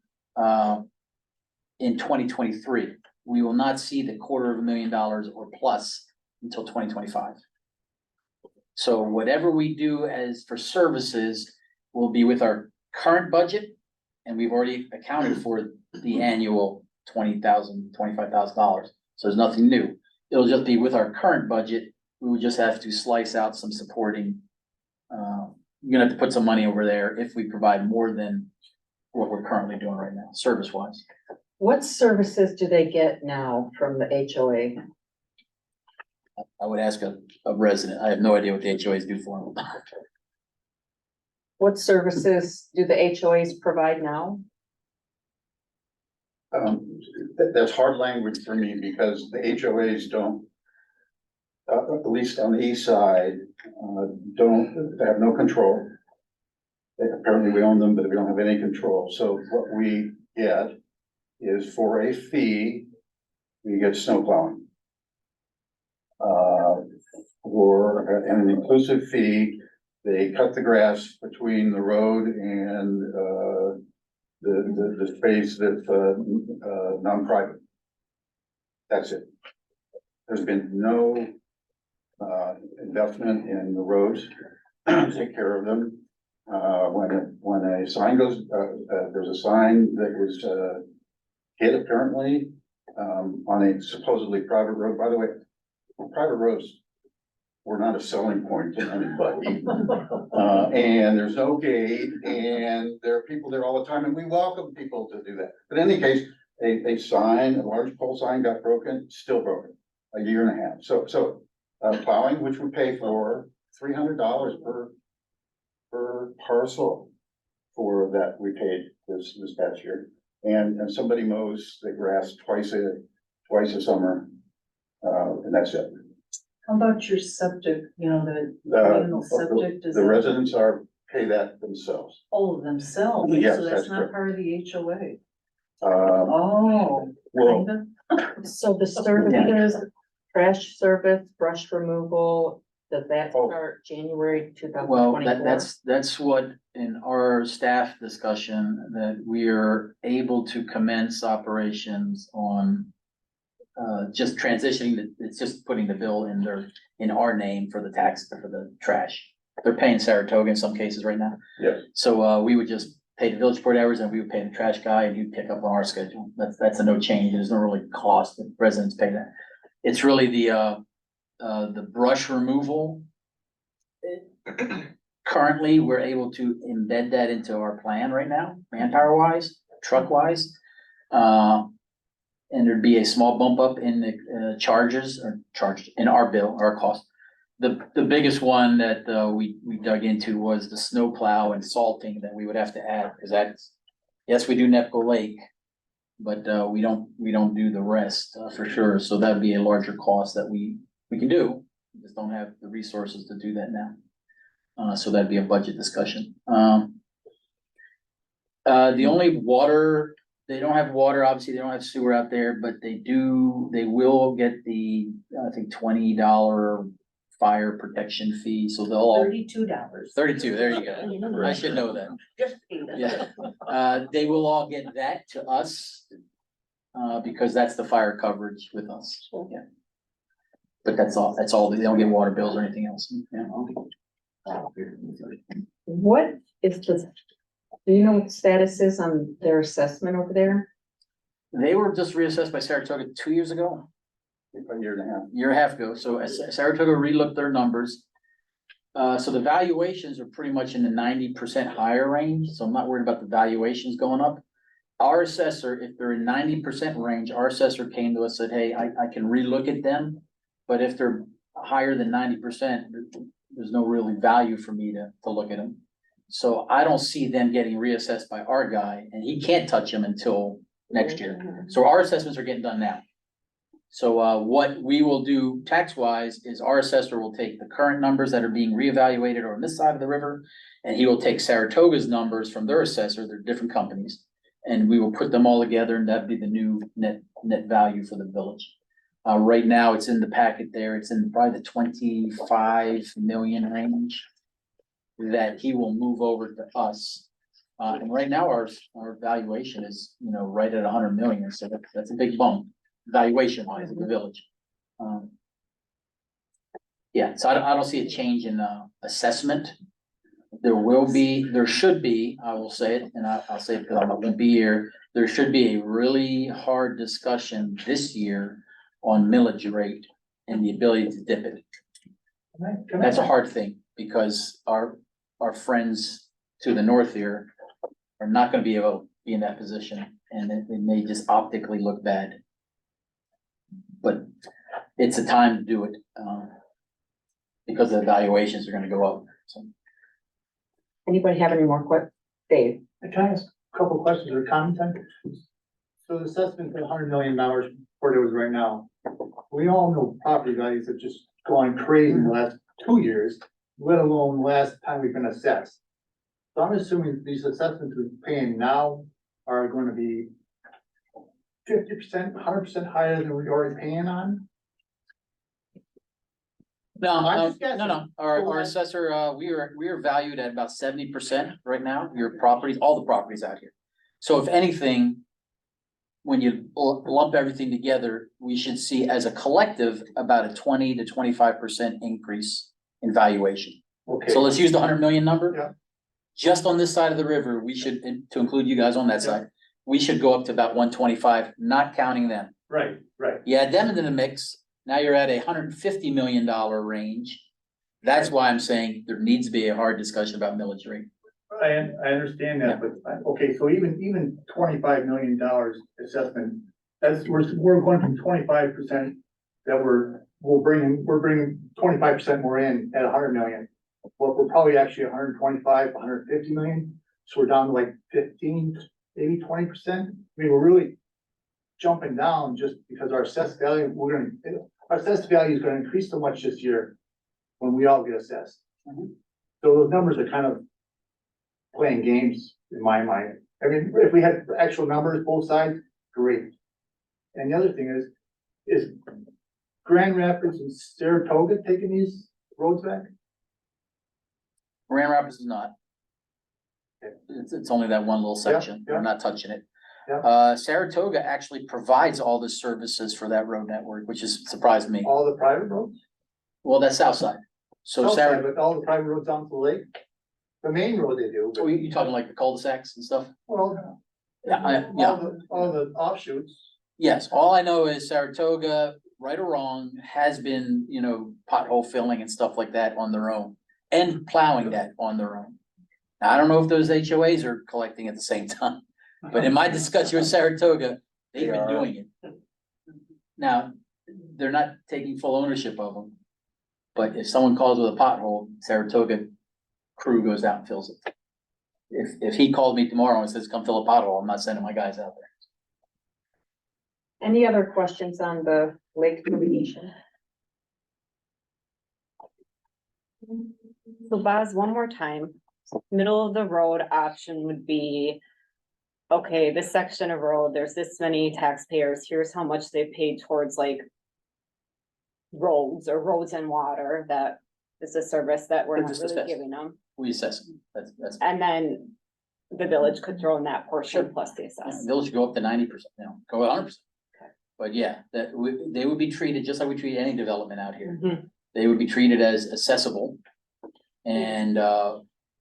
in 2023. We will not see the $250,000 or plus until 2025. So whatever we do as for services will be with our current budget, and we've already accounted for the annual $20,000, $25,000. So there's nothing new. It'll just be with our current budget. We would just have to slice out some supporting. You're gonna have to put some money over there if we provide more than what we're currently doing right now, service wise. What services do they get now from the HOA? I would ask a resident. I have no idea what the HOAs do for them. What services do the HOAs provide now? That's hard language for me because the HOAs don't, at least on the east side, they have no control. Apparently we own them, but we don't have any control. So what we get is for a fee, we get snow plowing. For an inclusive fee, they cut the grass between the road and the space that's non-private. That's it. There's been no investment in the roads, take care of them. When a sign goes, there's a sign that was hit apparently on a supposedly private road. By the way, private roads were not a selling point to anybody. And there's no gate, and there are people there all the time, and we welcome people to do that. But in any case, a sign, a large pole sign got broken, still broken, a year and a half. So plowing, which we pay for $300 per parcel for that we paid this past year. And somebody mows the grass twice a summer, and that's it. How about your septic, the communal septic? The residents pay that themselves. Oh, themselves, Yes, so that's that's not correct. part of the HOA. Well, Kinda. So the services, trash service, brush removal, does that start January 2024? Well, that's what in our staff discussion, that we are able to commence operations on. Just transitioning, it's just putting the bill in our name for the tax, for the trash. They're paying Saratoga in some cases right now. yes, So, we would just pay the village port hours and we would pay the trash guy and he'd pick up on our schedule. That's a no change. There's no really cost. The residents pay that. It's really the brush removal. Currently, we're able to embed that into our plan right now, manpower wise, truck wise. And there'd be a small bump up in the charges or charged in our bill, our cost. The biggest one that we dug into was the snow plow and salting that we would have to add, because that's, yes, we do Nepco Lake, but we don't do the rest for sure. So that'd be a larger cost that we can do. We just don't have the resources to do that now. So that'd be a budget discussion. The only water, they don't have water, obviously, they don't have sewer out there, but they will get the, I think, $20 fire protection fee, so they'll all. $32. 32, there you go. I should know that. Just pay that. Yeah, they will all get that to us, because that's the fire coverage with us, yeah. But that's all, they don't get water bills or anything else, yeah. What is do you know what the status is on their assessment over there? They were just reassessed by Saratoga 2 years ago. a year and a half. Year and a half ago, so as Saratoga relooked their numbers. So the valuations are pretty much in the 90% higher range, so I'm not worried about the valuations going up. Our assessor, if they're in 90% range, our assessor came to us, said, hey, I can relook at them. But if they're higher than 90%, there's no really value for me to look at them. So I don't see them getting reassessed by our guy, and he can't touch them until next year. So our assessments are getting done now. So what we will do tax wise is our assessor will take the current numbers that are being reevaluated on this side of the river. And he will take Saratoga's numbers from their assessor, they're different companies. And we will put them all together, and that'd be the new net value for the village. Right now, it's in the packet there, it's in probably the 25 million range. That he will move over to us. And right now, our valuation is, right at 100 million, so that's a big bump, valuation wise in the village. Yeah, so I don't see a change in assessment. There should be, I will say it, and I'll say it because I won't be here. There should be a really hard discussion this year on millage rate and the ability to dip it. That's a hard thing because our friends to the north here are not gonna be able to be in that position, and it may just optically look bad. But it's a time to do it, because the valuations are gonna go up, so. Anybody have any more Dave? Can I ask a couple questions or comments on? So the assessment for $100 million where it was right now, we all know property values have just gone crazy in the last 2 years, let alone the last time we've been assessed. So I'm assuming these assessments we're paying now are gonna be 50%, 100% higher than we're already paying on? No, I'm just guessing. no, our assessor, we are valued at about 70% right now, your properties, all the properties out here. So if anything, when you lump everything together, we should see as a collective about a 20 to 25% increase in valuation. Okay. So let's use the 100 million number. Yeah. Just on this side of the river, we should, and to include you guys on that side, we should go up to about 125, not counting them. Right. You add them into the mix, now you're at $150 million range. That's why I'm saying there needs to be a hard discussion about millage rate. I understand that, but, okay, so even $25 million assessment, we're going from 25% that we're bringing 25% more in at 100 million. Well, we're probably actually 125, 150 million, so we're down to like 15, maybe 20%. I mean, we're really jumping down just because our assessed value, our assessed value is gonna increase so much this year when we all get assessed. So those numbers are kind of playing games in my mind. I mean, if we had actual numbers, both sides, great. And the other thing is Grand Rapids and Saratoga taking these roads back? Grand Rapids is not. It's only that one little section, yeah. we're not touching it. Yeah. Saratoga actually provides all the services for that road network, which has surprised me. All the private roads? Well, that's south side. So Okay, Saratoga, but all the private roads down to the lake? The main road they do, but, you talking like the cul-de-sacs and stuff? well, Yeah, all the offshoots. Yes, all I know is Saratoga, right or wrong, has been, pothole filling and stuff like that on their own. And plowing that on their own. Now, I don't know if those HOAs are collecting at the same time, but in my discussion with Saratoga, they've been doing it. Now, they're not taking full ownership of them. But if someone calls with a pothole, Saratoga crew goes out and fills it. If he called me tomorrow and says, come fill a pothole, I'm not sending my guys out there. Any other questions on the lake remediation? So Baz, one more time, middle of the road option would be, okay, this section of road, there's this many taxpayers, here's how much they paid towards like roads and water, that is a service that we're But not just really assess. giving them. We assess them, that's, And then the village could throw in that portion Sure. plus the assess. they'll just go up to 90%, go 100%. But yeah, they would be treated just like we treat any development out here. Mhm. They would be treated as accessible. And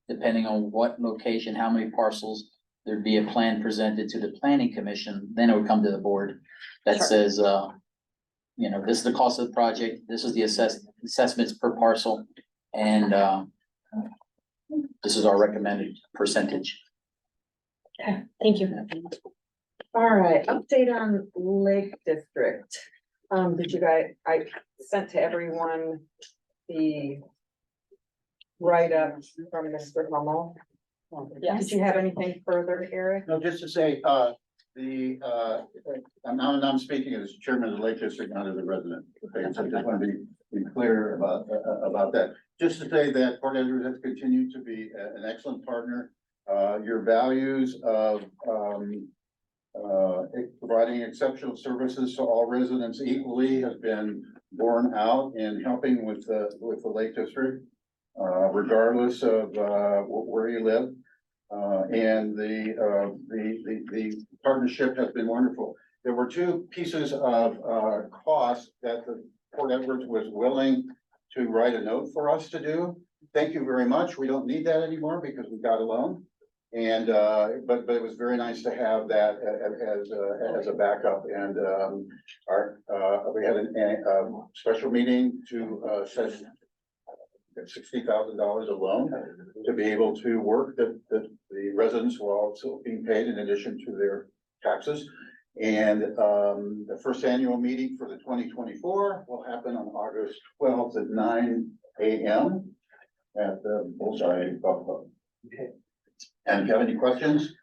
depending on what location, how many parcels, there'd be a plan presented to the planning commission, then it would come to the board. That Sure. says, this is the cost of the project, this is the assessments per parcel. And, this is our recommended percentage. Thank you. All right, update on Lake District. Did you guys, I sent to everyone the write-up from Mr. Hummel. Did you have anything further, Eric? No, just to say, I'm speaking as chairman of the Lake District, not as a resident. Okay, so I just want to be clear about that. Just to say that Port Edwards has continued to be an excellent partner. Your values of, providing exceptional services to all residents equally has been borne out in helping with the Lake District, regardless of, where you live. And the partnership has been wonderful. There were two pieces of, cost that the Port Edwards was willing to write a note for us to do. Thank you very much. We don't need that anymore because we got a loan. And, but it was very nice to have that as a backup. And, we had a special meeting to, set $60,000 a loan to be able to work that the residents were also being paid in addition to their taxes. And, the first annual meeting for the 2024 will happen on August 12th at 9 a.m. at the Bullseye Golf Club. Okay. And if you have any questions,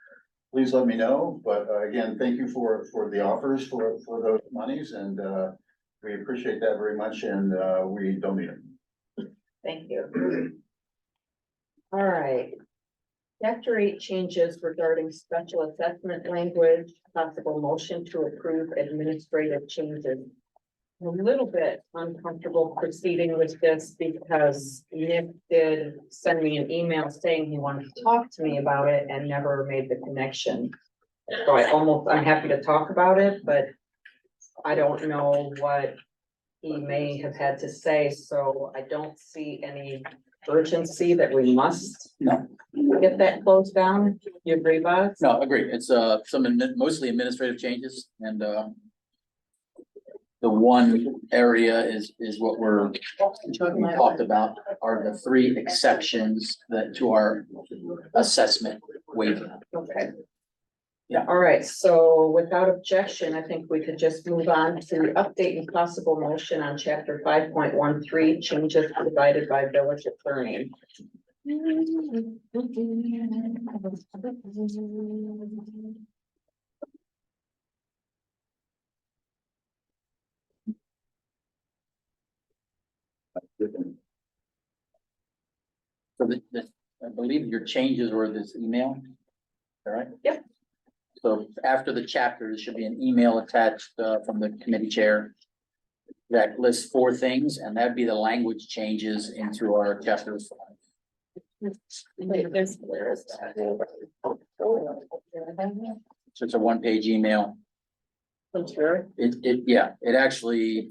please let me know. But again, thank you for the offers for those monies, and we appreciate that very much, and we donate them. Thank you. All right. Chapter 8 changes regarding special assessment language, possible motion to approve administrative changes. I'm a little bit uncomfortable proceeding with this because Nick did send me an email saying he wanted to talk to me about it and never made the connection. So I'm happy to talk about it, but I don't know what he may have had to say, so I don't see any urgency that we must No. get that closed down. You agree, Bob? No, agree. It's, mostly administrative changes and, the one area is what we're talked about are the 3 exceptions that to our assessment waiver. Okay. Yeah. All right, so without objection, I think we could just move on to update and possible motion on chapter 5.13, changes provided by village attorney. So I believe your changes were this email. All right? Yep. So after the chapter, there should be an email attached from the committee chair that lists 4 things, and that'd be the language changes into our chapter 5. Where is that? So it's a 1-page email. I'm sure. It actually,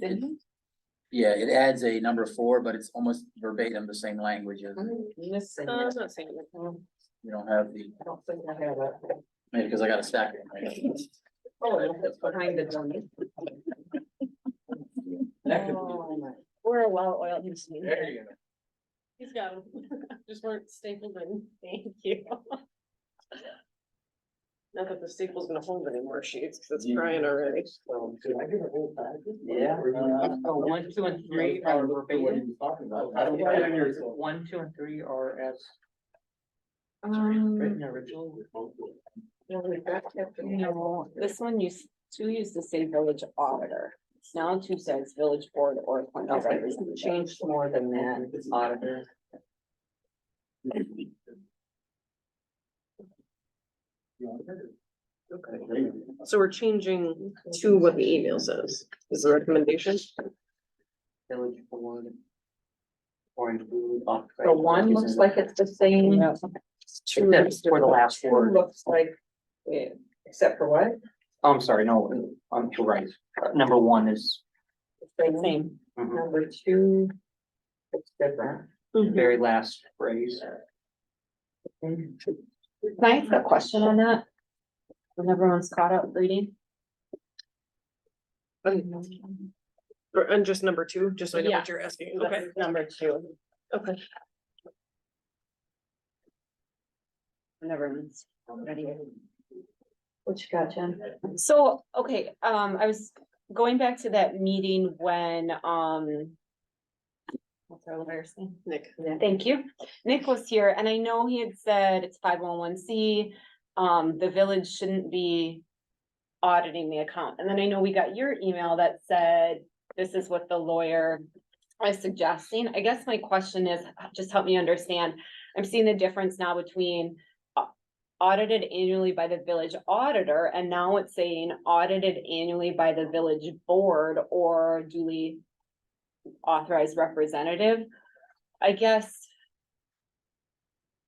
it adds a number 4, but it's almost verbatim the same language as, I'm missing I was it. not saying it. you don't have the, I don't think I have it. maybe because I got a stack of them, right? Oh, it's behind the dummy. Oh, my. We're a well-oiled machine. There you go. He's got them. Just weren't stapled in. Thank you. Not that the staple's gonna hold any more sheets, because it's crying already. Yeah. 1, 2, and 3 are verbatim. I don't write in yours. 1, 2, and 3 are as Um, written originally. No, this one used to say village auditor. Now 2 says village board or appointed Okay, representative. changed more than that, it's auditor. So we're changing to what the email says, is the recommendation. Village board. Or include. The one looks like it's the same. Two that's for the last Two word. looks like, yeah, except for what? Oh, I'm sorry, no, you're right. Number 1 is Same. Number 2. It's different. the very last phrase. Can I ask a question on that? When everyone's caught up reading? And just number 2, just so I know Yeah. what you're asking. This Okay. is number 2. Okay. Never mind. Ready. What you got, Jen? So, okay, I was going back to that meeting when, what's our lawyer's name? Nick. Thank you. Nick was here and I know he had said it's 501c. The village shouldn't be auditing the account. And then I know we got your email that said, this is what the lawyer is suggesting. I guess my question is, just help me understand. I'm seeing the difference now between audited annually by the village auditor, and now it's saying audited annually by the village board or duly authorized representative. I guess.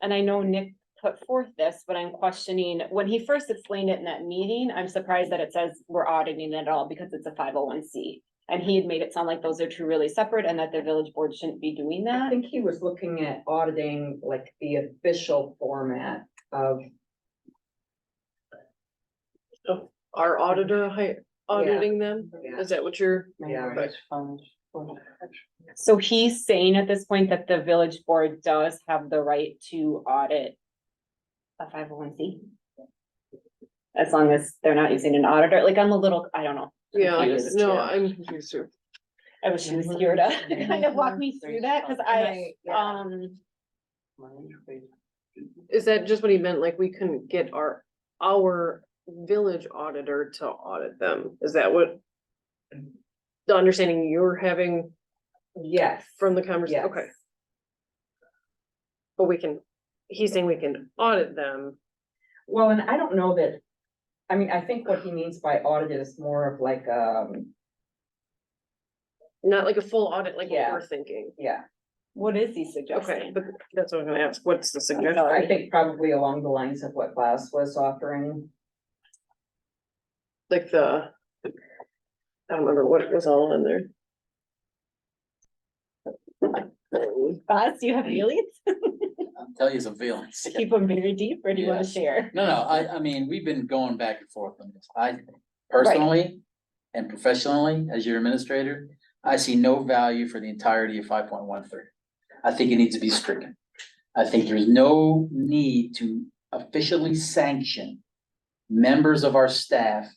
And I know Nick put forth this, but I'm questioning, when he first explained it in that meeting, I'm surprised that it says we're auditing it at all because it's a 501c. And he had made it sound like those are two really separate and that the village board shouldn't be doing I that. think he was looking at auditing like the official format of, Our auditor auditing them? yeah. Is that what you're? Yeah. So he's saying at this point that the village board does have the right to audit a 501c. As long as they're not using an auditor, like I'm a little, I don't know. Yeah, confused. no, I'm confused too. I wish she was here to kind of walk me through that, cause Is that just what he meant? Like we couldn't get our village auditor to audit them? Is that what? The understanding you're having Yes. from the conversation? Yes. Okay. But he's saying we can audit them. Well, and I don't know that, I mean, I think what he means by audited is more of like, Not like a full audit like what Yeah. we're thinking. yeah, what is he Okay, suggesting? but that's what I'm gonna ask. What's the suggestion? I think probably along the lines of what Glass was offering. Like I don't remember what was all in there. Boss, do you have feelings? I'll tell you some feelings. Keep them very deep, or do you wanna Yes. share? No, I mean, we've been going back and forth on this. I personally and professionally, as your administrator, I see no value for the entirety of 5.13. I think it needs to be stricken. I think there's no need to officially sanction members of our staff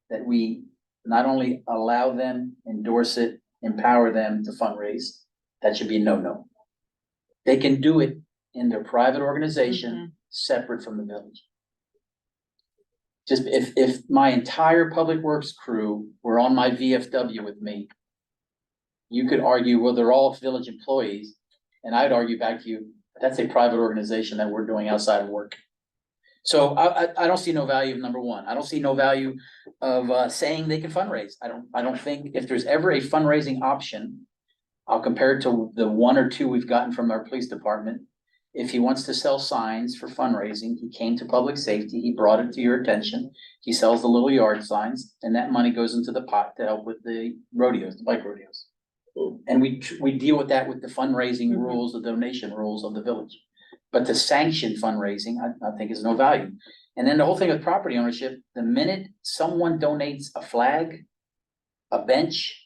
that we not only allow them, endorse it, empower them to fundraise. That should be no. They can do it in their private organization, separate from the village. Just if my entire public works crew were on my VFW with me, you could argue, well, they're all village employees, and I'd argue back to you, that's a private organization that we're doing outside of work. So I don't see no value of number one. I don't see no value of saying they can fundraise. I don't think if there's ever a fundraising option, I'll compare it to the one or two we've gotten from our police department. If he wants to sell signs for fundraising, he came to public safety, he brought it to your attention. He sells the little yard signs and that money goes into the pot to help with the rodeos, the bike rodeos. And we deal with that with the fundraising rules, the donation rules of the village. But to sanction fundraising, I think is no value. And then the whole thing with property ownership, the minute someone donates a flag, a bench,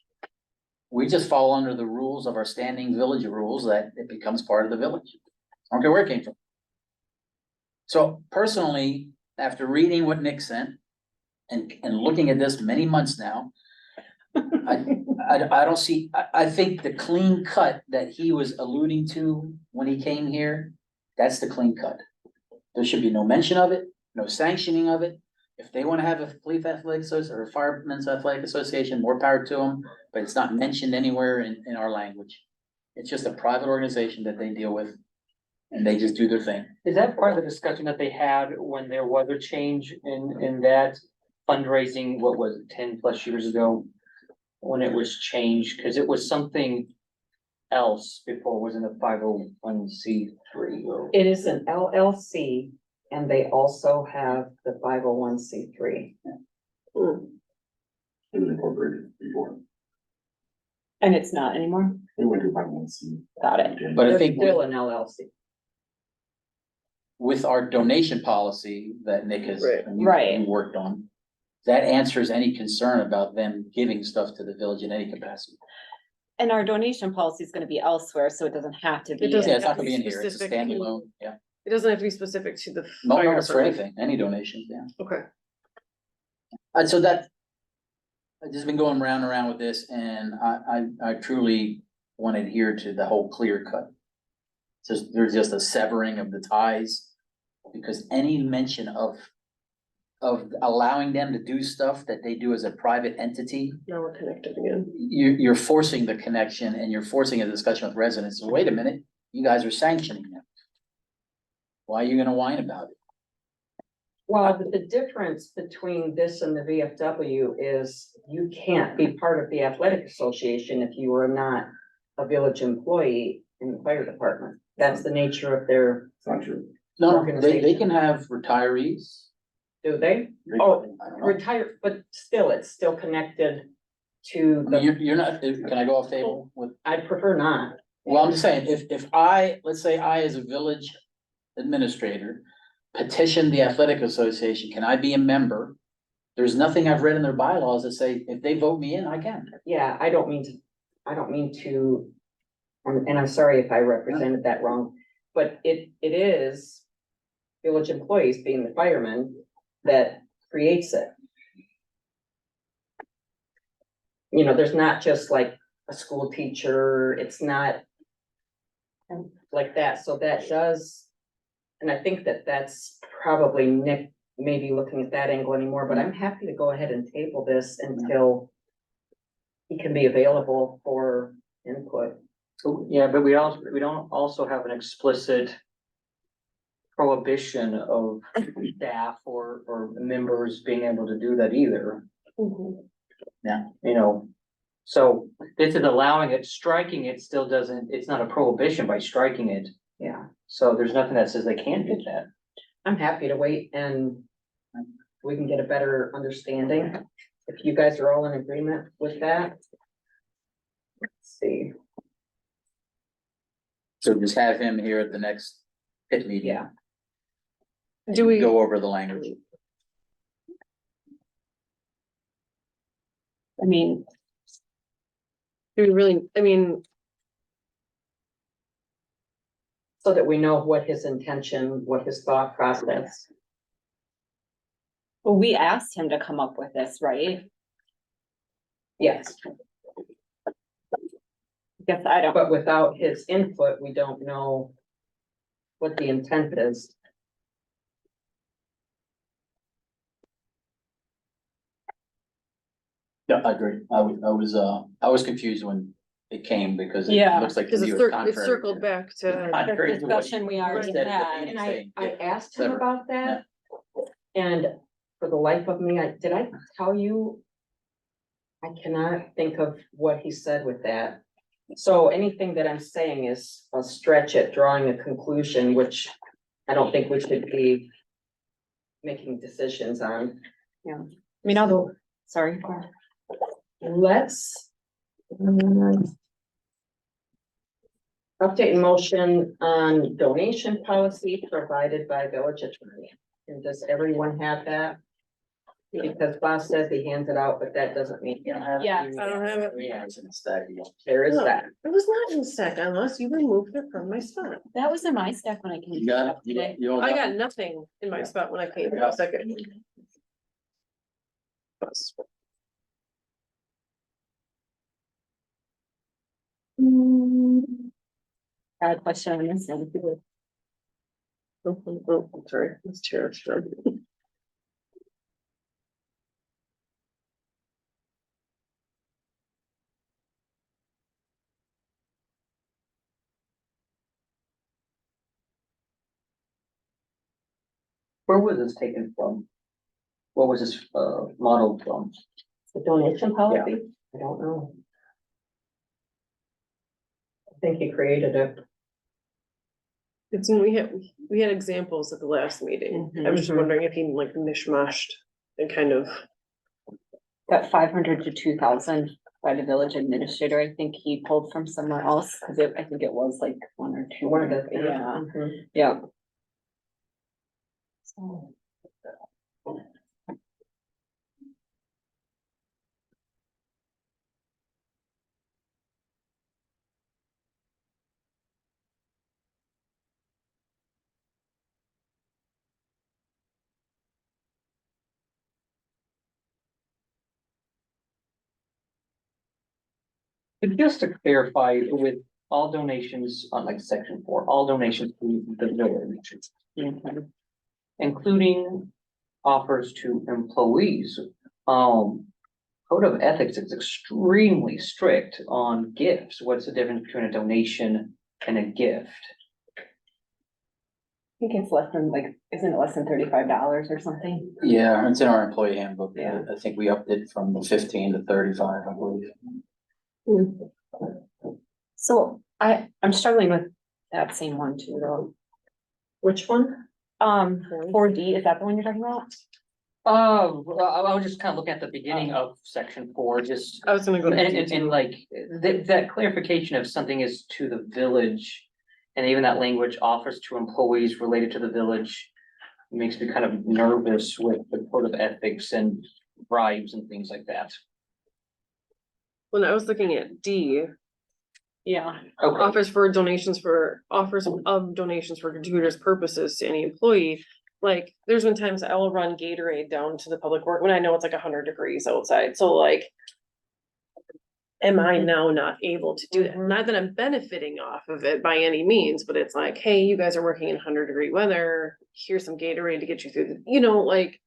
we just fall under the rules of our standing village rules that it becomes part of the village. I don't care where it came from. So personally, after reading what Nick sent and looking at this many months now, I don't see, I think the clean cut that he was alluding to when he came here, that's the clean cut. There should be no mention of it, no sanctioning of it. If they want to have a police athletic association or a fireman's athletic association, more power to them, but it's not mentioned anywhere in our language. It's just a private organization that they deal with and they just do their thing. Is that part of the discussion that they had when there was a change in that fundraising, what was it, 10+ years ago? When it was changed, cause it was something else before, wasn't a 501c3 or? It is an LLC and they also have the 501c3. It was incorporated before. And it's not anymore? We went to 501c. Got it. But I They're think still an LLC. with our donation policy that Nick has Right. and you Right. worked on, that answers any concern about them giving stuff to the village in any capacity. And our donation policy is gonna be elsewhere, so it doesn't have to be. It doesn't Yeah, it's have not to gonna be be in here, it's a specific to- standalone, yeah. It doesn't have to be specific to the No, fire it's for department. anything, any donations, yeah. Okay. And so that, I've just been going round and round with this, and I truly want to adhere to the whole clear cut. There's just a severing of the ties, because any mention of allowing them to do stuff that they do as a private entity, Now we're connected again. you're forcing the connection and you're forcing a discussion with residents. So wait a minute, you guys are sanctioning them. Why are you gonna whine about it? Well, the difference between this and the VFW is you can't be part of the athletic association if you are not a village employee in the fire department. That's the nature of their, It's not true. No, they Organization. can have retirees. do they? They- Oh, I don't know. retire, but still, it's still connected to I mean, the, you're not, can I go off table with? I prefer not. Well, I'm just saying, let's say I as a village administrator petition the athletic association, can I be a member? There's nothing I've read in their bylaws that say if they vote me in, I can. Yeah, I don't mean to, and I'm sorry if I represented that wrong, but it is village employees being the firemen that creates it. You know, there's not just like a school teacher, it's not like that, so that does, and I think that that's probably Nick maybe looking at that angle anymore, but I'm happy to go ahead and table this until he can be available for input. So, yeah, but we don't also have an explicit prohibition of staff or members being able to do that either, you know? So this is allowing it, striking it still doesn't, it's not a prohibition by striking it. Yeah, So there's nothing that says they can't do that. I'm happy to wait and we can get a better understanding. If you guys are all in agreement with that. Let's see, So just have him here at the next pit meeting. yeah, Do we, Go over the language. I mean, do we really, I mean, so that we know what his intention, what his thought process. well, we asked him to come up with this, right? Yes, Guess I don't, but without his input, we don't know what the intent is. Yeah, I agree. I was confused when it came because it Yeah, looks like to because me it it was contrary. circled back to, Contrary to what discussion we already said at the had. meeting, And saying, I yeah, asked him sever. about that. And for the life of me, did I tell you? I cannot think of what he said with that. So anything that I'm saying is a stretch at drawing a conclusion, which I don't think we should be making decisions on. I mean, although, sorry. Let's. Update and motion on donation policy provided by village attorney. And does everyone have that? Because Bob says he hands it out, but that doesn't mean. You don't have it? Yeah, I don't have it. Yeah, it's in the stack. There is No. that. It was not in stack unless you removed it from my spot. That was in my stack when I came. You got it? today. You all I got got it? nothing in my spot when I came in Yeah. a second. I had a question on this one. Oh, I'm sorry, it's chair. Where was this taken from? What was this, modeled from? The donation policy? I don't know. I think he created it. It's when we had examples at the last meeting. I was just Mhm. wondering if he like mishmashed and kind of, That 500 to 2,000 by the village administrator, I think he pulled from somewhere else, because I think it was like one or two. One of the- Yeah, Mhm. yeah. So. But just to clarify, with all donations on like section 4, all donations to the village. Including offers to employees, code of ethics is extremely strict on gifts. What's the difference between a donation and a gift? I think it's less than like, isn't it less than $35 or something? Yeah, it's in our employee handbook. Yeah. I think we upped it from 15 to 35, I believe. So I'm struggling with that same one too, though. Which one? 4D, is that the one you're talking about? Well, I was just kind of looking at the beginning of section 4, just. I was gonna go to And, D and too. like, that clarification of something is to the village, and even that language offers to employees related to the village. Makes me kind of nervous with the code of ethics and bribes and things like that. When I was looking at D, Yeah. Okay, offers of donations for gratuitous purposes to any employee. Like, there's been times I will run Gatorade down to the public work when I know it's like 100 degrees outside, so like. Am I now not able to do that? Not that I'm benefiting off of it by any means, but it's like, hey, you guys are working in 100-degree weather, here's some Gatorade to get you through the, like.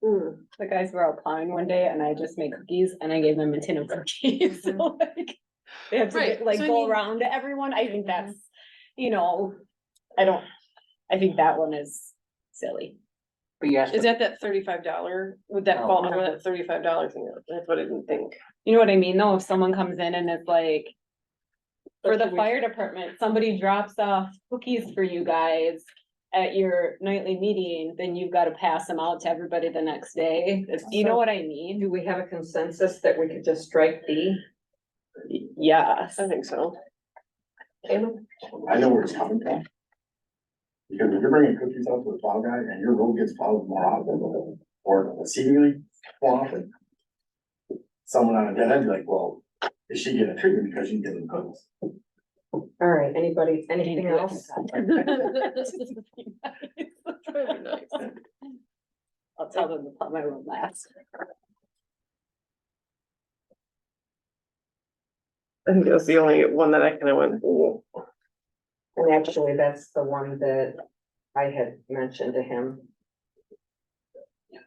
The guys were out plowing one day and I just made cookies and I gave them a tin of cookies, so like. They have to Right, like so I go mean- around to everyone, I think that's, I think that one is silly. but you asked. Is that $35? Would that Oh. fall under that $35 thing? That's what I didn't think. You know what I mean, though, if someone comes in and it's like. For the Especially- fire department, somebody drops off cookies for you guys at your nightly meeting, then you've gotta pass them out to everybody the next day. You know what I mean? Do we have a consensus that we could just strike D? Yes. I think so. I know where it's coming from. Because if you're bringing cookies out to the plow guy and your road gets plowed more often, or seemingly more often. Someone on a dead end, like, well, is she getting a treatment because she's getting cookies? All right, anybody, anything else? That'd be nice. I'll tell them to put my room last. I think that's the only one that I kind of went, ooh. And actually, that's the one that I had mentioned to him. If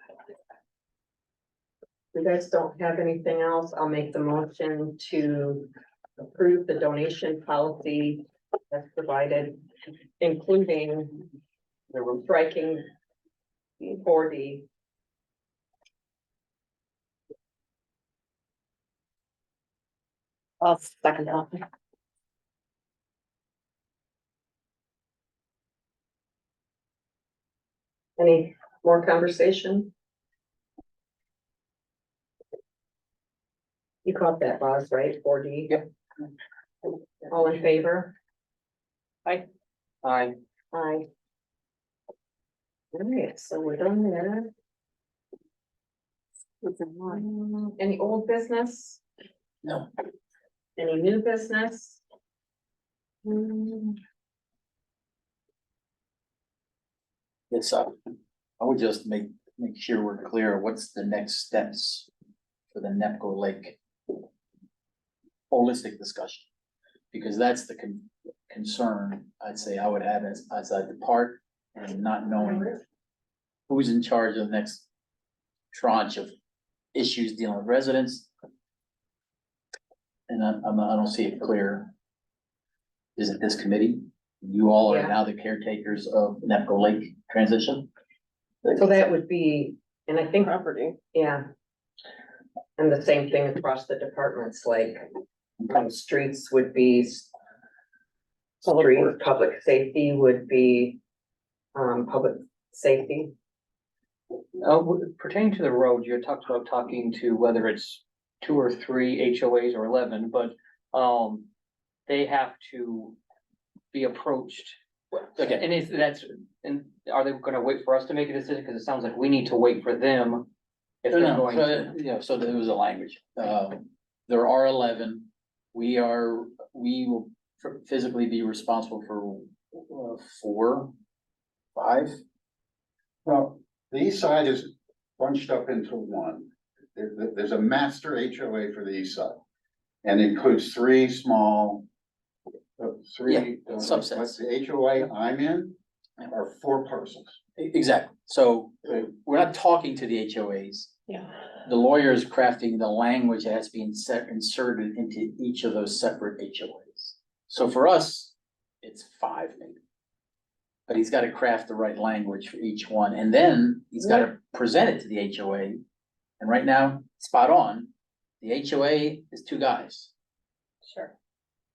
you guys don't have anything else, I'll make the motion to approve the donation policy that's provided, including the striking 4D. I'll second that. Any more conversation? You caught that, Boz, right? 4D? Yep. All in favor? I, Aye. All right, so we're done there. Any old business? No. Any new business? It's, I would just make sure we're clear, what's the next steps for the NEPCO Lake holistic discussion? Because that's the concern I'd say I would have as I depart and not knowing who's in charge of the next tranche of issues dealing with residents. And I don't see it clear. Is it this committee? You all are Yeah. now the caretakers of NEPCO Lake transition? So that would be, and I think, Property. yeah. And the same thing across the departments, like, streets would be. Public Street, works. public safety would be, public safety. pertaining to the road, you had talked about talking to whether it's 2 or 3 HOAs or 11, but, they have to be approached. Okay, and are they gonna wait for us to make a decision? Cause it sounds like we need to wait for them. If they're No, going to. so there was a language. There are 11. We will physically be responsible for 4, 5. Well, the east side is bunched up into one. There's a master HOA for the east side. And includes three small. Yeah, Three. subsets. What's the HOA I'm in are 4 parcels. Exactly, so we're not talking to the HOAs. Yeah. The lawyer is crafting the language that has been inserted into each of those separate HOAs. So for us, it's 5 maybe. But he's gotta craft the right language for each one, and then he's gotta present it to the HOA. And right now, spot on, the HOA is 2 guys, Sure.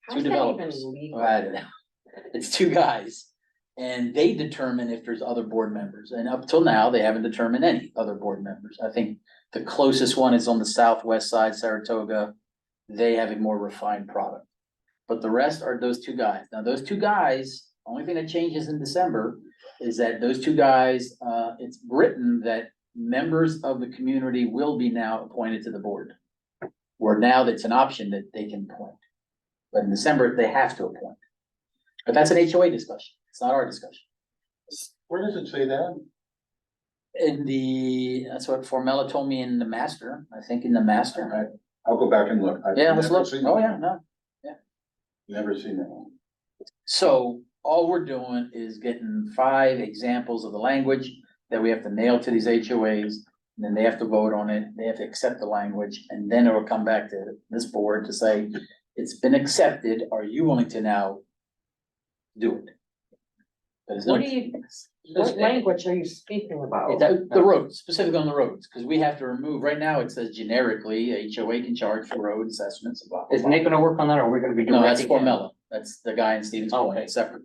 How's 2 that even developers. legal? I don't know. It's 2 guys. And they determine if there's other board members, and up till now, they haven't determined any other board members. I think the closest one is on the southwest side, Saratoga. They have a more refined product. But the rest are those 2 guys. Now, those 2 guys, only thing that changes in December is that those 2 guys, it's written that members of the community will be now appointed to the board. Where now that's an option that they can appoint. But in December, they have to appoint. But that's an HOA discussion. It's not our discussion. Where does it say that? That's what Formella told me in the master, I think in the master. I'll go back and look. I've Yeah, let's never look. seen Oh, that. yeah, no. Never seen that one. So all we're doing is getting 5 examples of the language that we have to nail to these HOAs. And then they have to vote on it. They have to accept the language, and then it will come back to this board to say, it's been accepted. Are you willing to now do it? But it's What not- do you, what language are you speaking about? The roads, specifically on the roads, because we have to remove, right now it says generically, HOA can charge for road assessments. Blah, blah, Is blah. Nick gonna work on that, or are we gonna be No, that's directing him? Formella. That's the guy in Stevens Point, Okay. it's separate.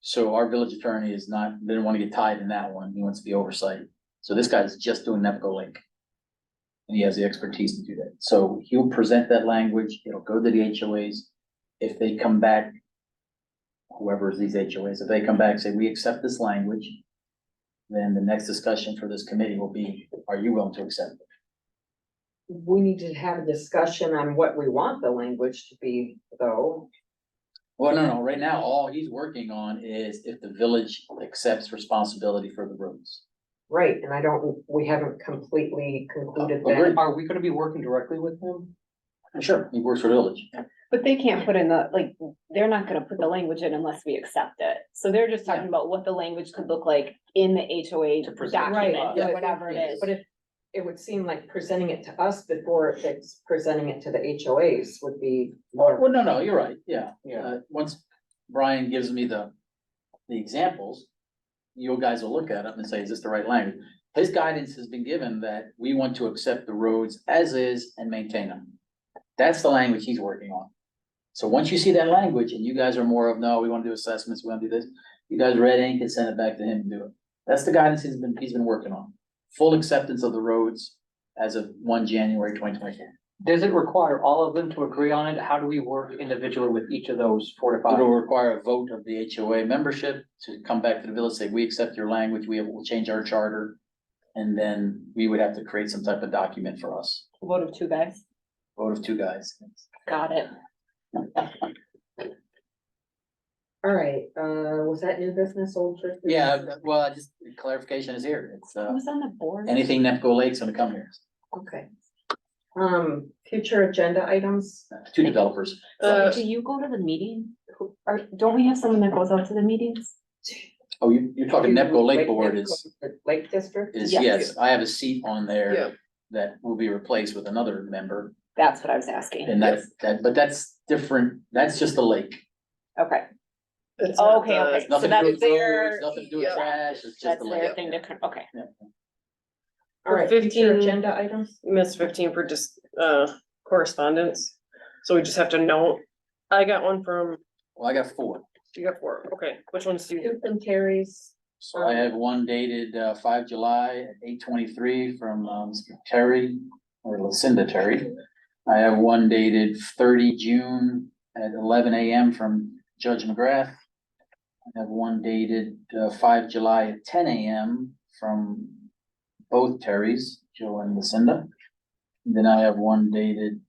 So our village attorney is not, didn't want to get tied in that one. He wants to be oversight. So this guy's just doing Nepco Lake. And he has the expertise to do that. So he'll present that language. It'll go to the HOAs. If they come back, whoever is these HOAs, if they come back and say, we accept this language, then the next discussion for this committee will be, are you willing to accept it? We need to have a discussion on what we want the language to be, though. Well, no, right now, all he's working on is if the village accepts responsibility for the roads. Right, and we haven't completely concluded Agreed. that. Are we gonna be working directly with him? Sure, he works for the village. But they can't put in they're not gonna put the language in unless we accept it. So they're just talking about what the language could look like in the HOA To present. document, Right, whatever it is. But if, it would seem like presenting it to us before it's presenting it to the HOAs would be more. Well, no, you're right, yeah. Once Brian gives me the examples, you guys will look at them and say, is this the right language? His guidance has been given that we want to accept the roads as is and maintain them. That's the language he's working on. So once you see that language and you guys are more of, no, we want to do assessments, we want to do this, you guys read it and can send it back to him and do it. That's the guidance he's been working on. Full acceptance of the roads as of 1 January 2024. Does it require all of them to agree on it? How do we work individually with each of those 4 to 5? It'll require a vote of the HOA membership to come back to the village, say, we accept your language, we'll change our charter. And then we would have to create some type of document for us, Vote of 2 guys. vote of 2 guys. Got it. All right, was that new business, old business? Yeah, well, just clarification is here, it's, Who's on the board? anything Nepco Lake's gonna come here, Okay. Future agenda items? 2 developers. Do you go to the meeting? Or don't we have someone that goes out to the meetings? Oh, you're talking Nepco Lake Board Lake District? is, Yes. yes, I have a seat on Yeah. there that will be replaced with another member, That's what I was asking. and but that's different, that's just the lake. Okay, It's Oh, not okay, the- okay. So Nothing to do that's with their- roads, nothing to do with yeah. trash, it's just that's the their lake. thing to, okay. All right, 15 future agenda items? Miss 15 for just correspondence. So we just have to note. I got one from, Well, I got 4. you got 4. Okay, which ones do you? Truth and Terry's. So I have one dated 5 July at 8:23 from Mr. Terry or Lucinda Terry. I have one dated 30 June at 11 a.m. from Judge McGrath. I have one dated 5 July at 10 a.m. from both Terrys, Joe and Lucinda. Then I have one dated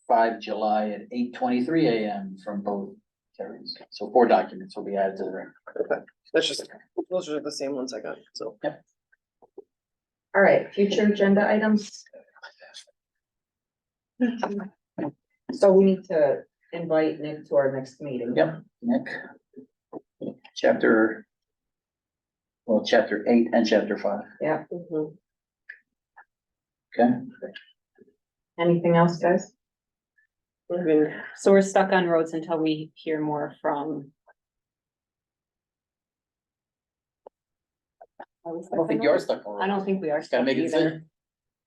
5 July at 8:23 a.m. from both Terrys. So 4 documents will be added to the record. That's just, those are the same ones I got, so. All right, future agenda items? So we need to invite Nick to our next meeting. Yep, Nick. Chapter 8 and chapter 5, Yeah, Mhm. okay? anything else, guys? I mean, So we're stuck on roads until we hear more from. I don't think you are stuck on I don't think we are Gotta stuck make it either. fit.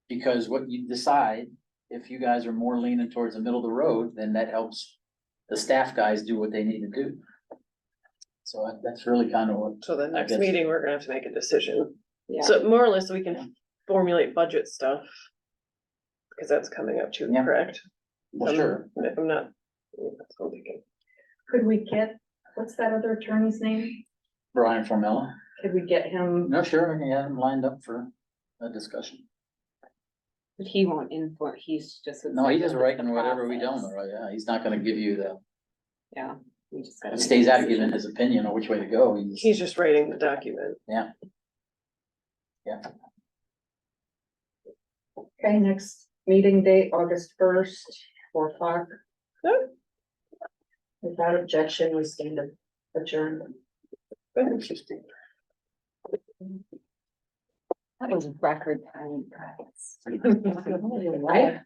Because what you decide, if you guys are more leaning towards the middle of the road, then that helps the staff guys do what they need to do. So that's really kind of what, so the next guess- meeting, we're gonna have to make a decision. Yeah. So more or less, we can formulate budget stuff. Cause that's coming up too, Yeah. correct? well, sure, If I'm not. That's what I'm thinking. Could we get, what's that other attorney's name? Brian Formella. Could we get him? No, sure, I can have him lined up for a discussion. But he won't influence, he's just. No, he just the writing whatever we don't, process. right? Yeah, he's not gonna give you the, Yeah. We just gotta it make stays a out of giving decision. his opinion on which way to go. He's just writing the document. Okay, next meeting date, August 1st, 4 o'clock. Good. Without objection, we stand adjourned. Interesting. That was record time, guys. Right?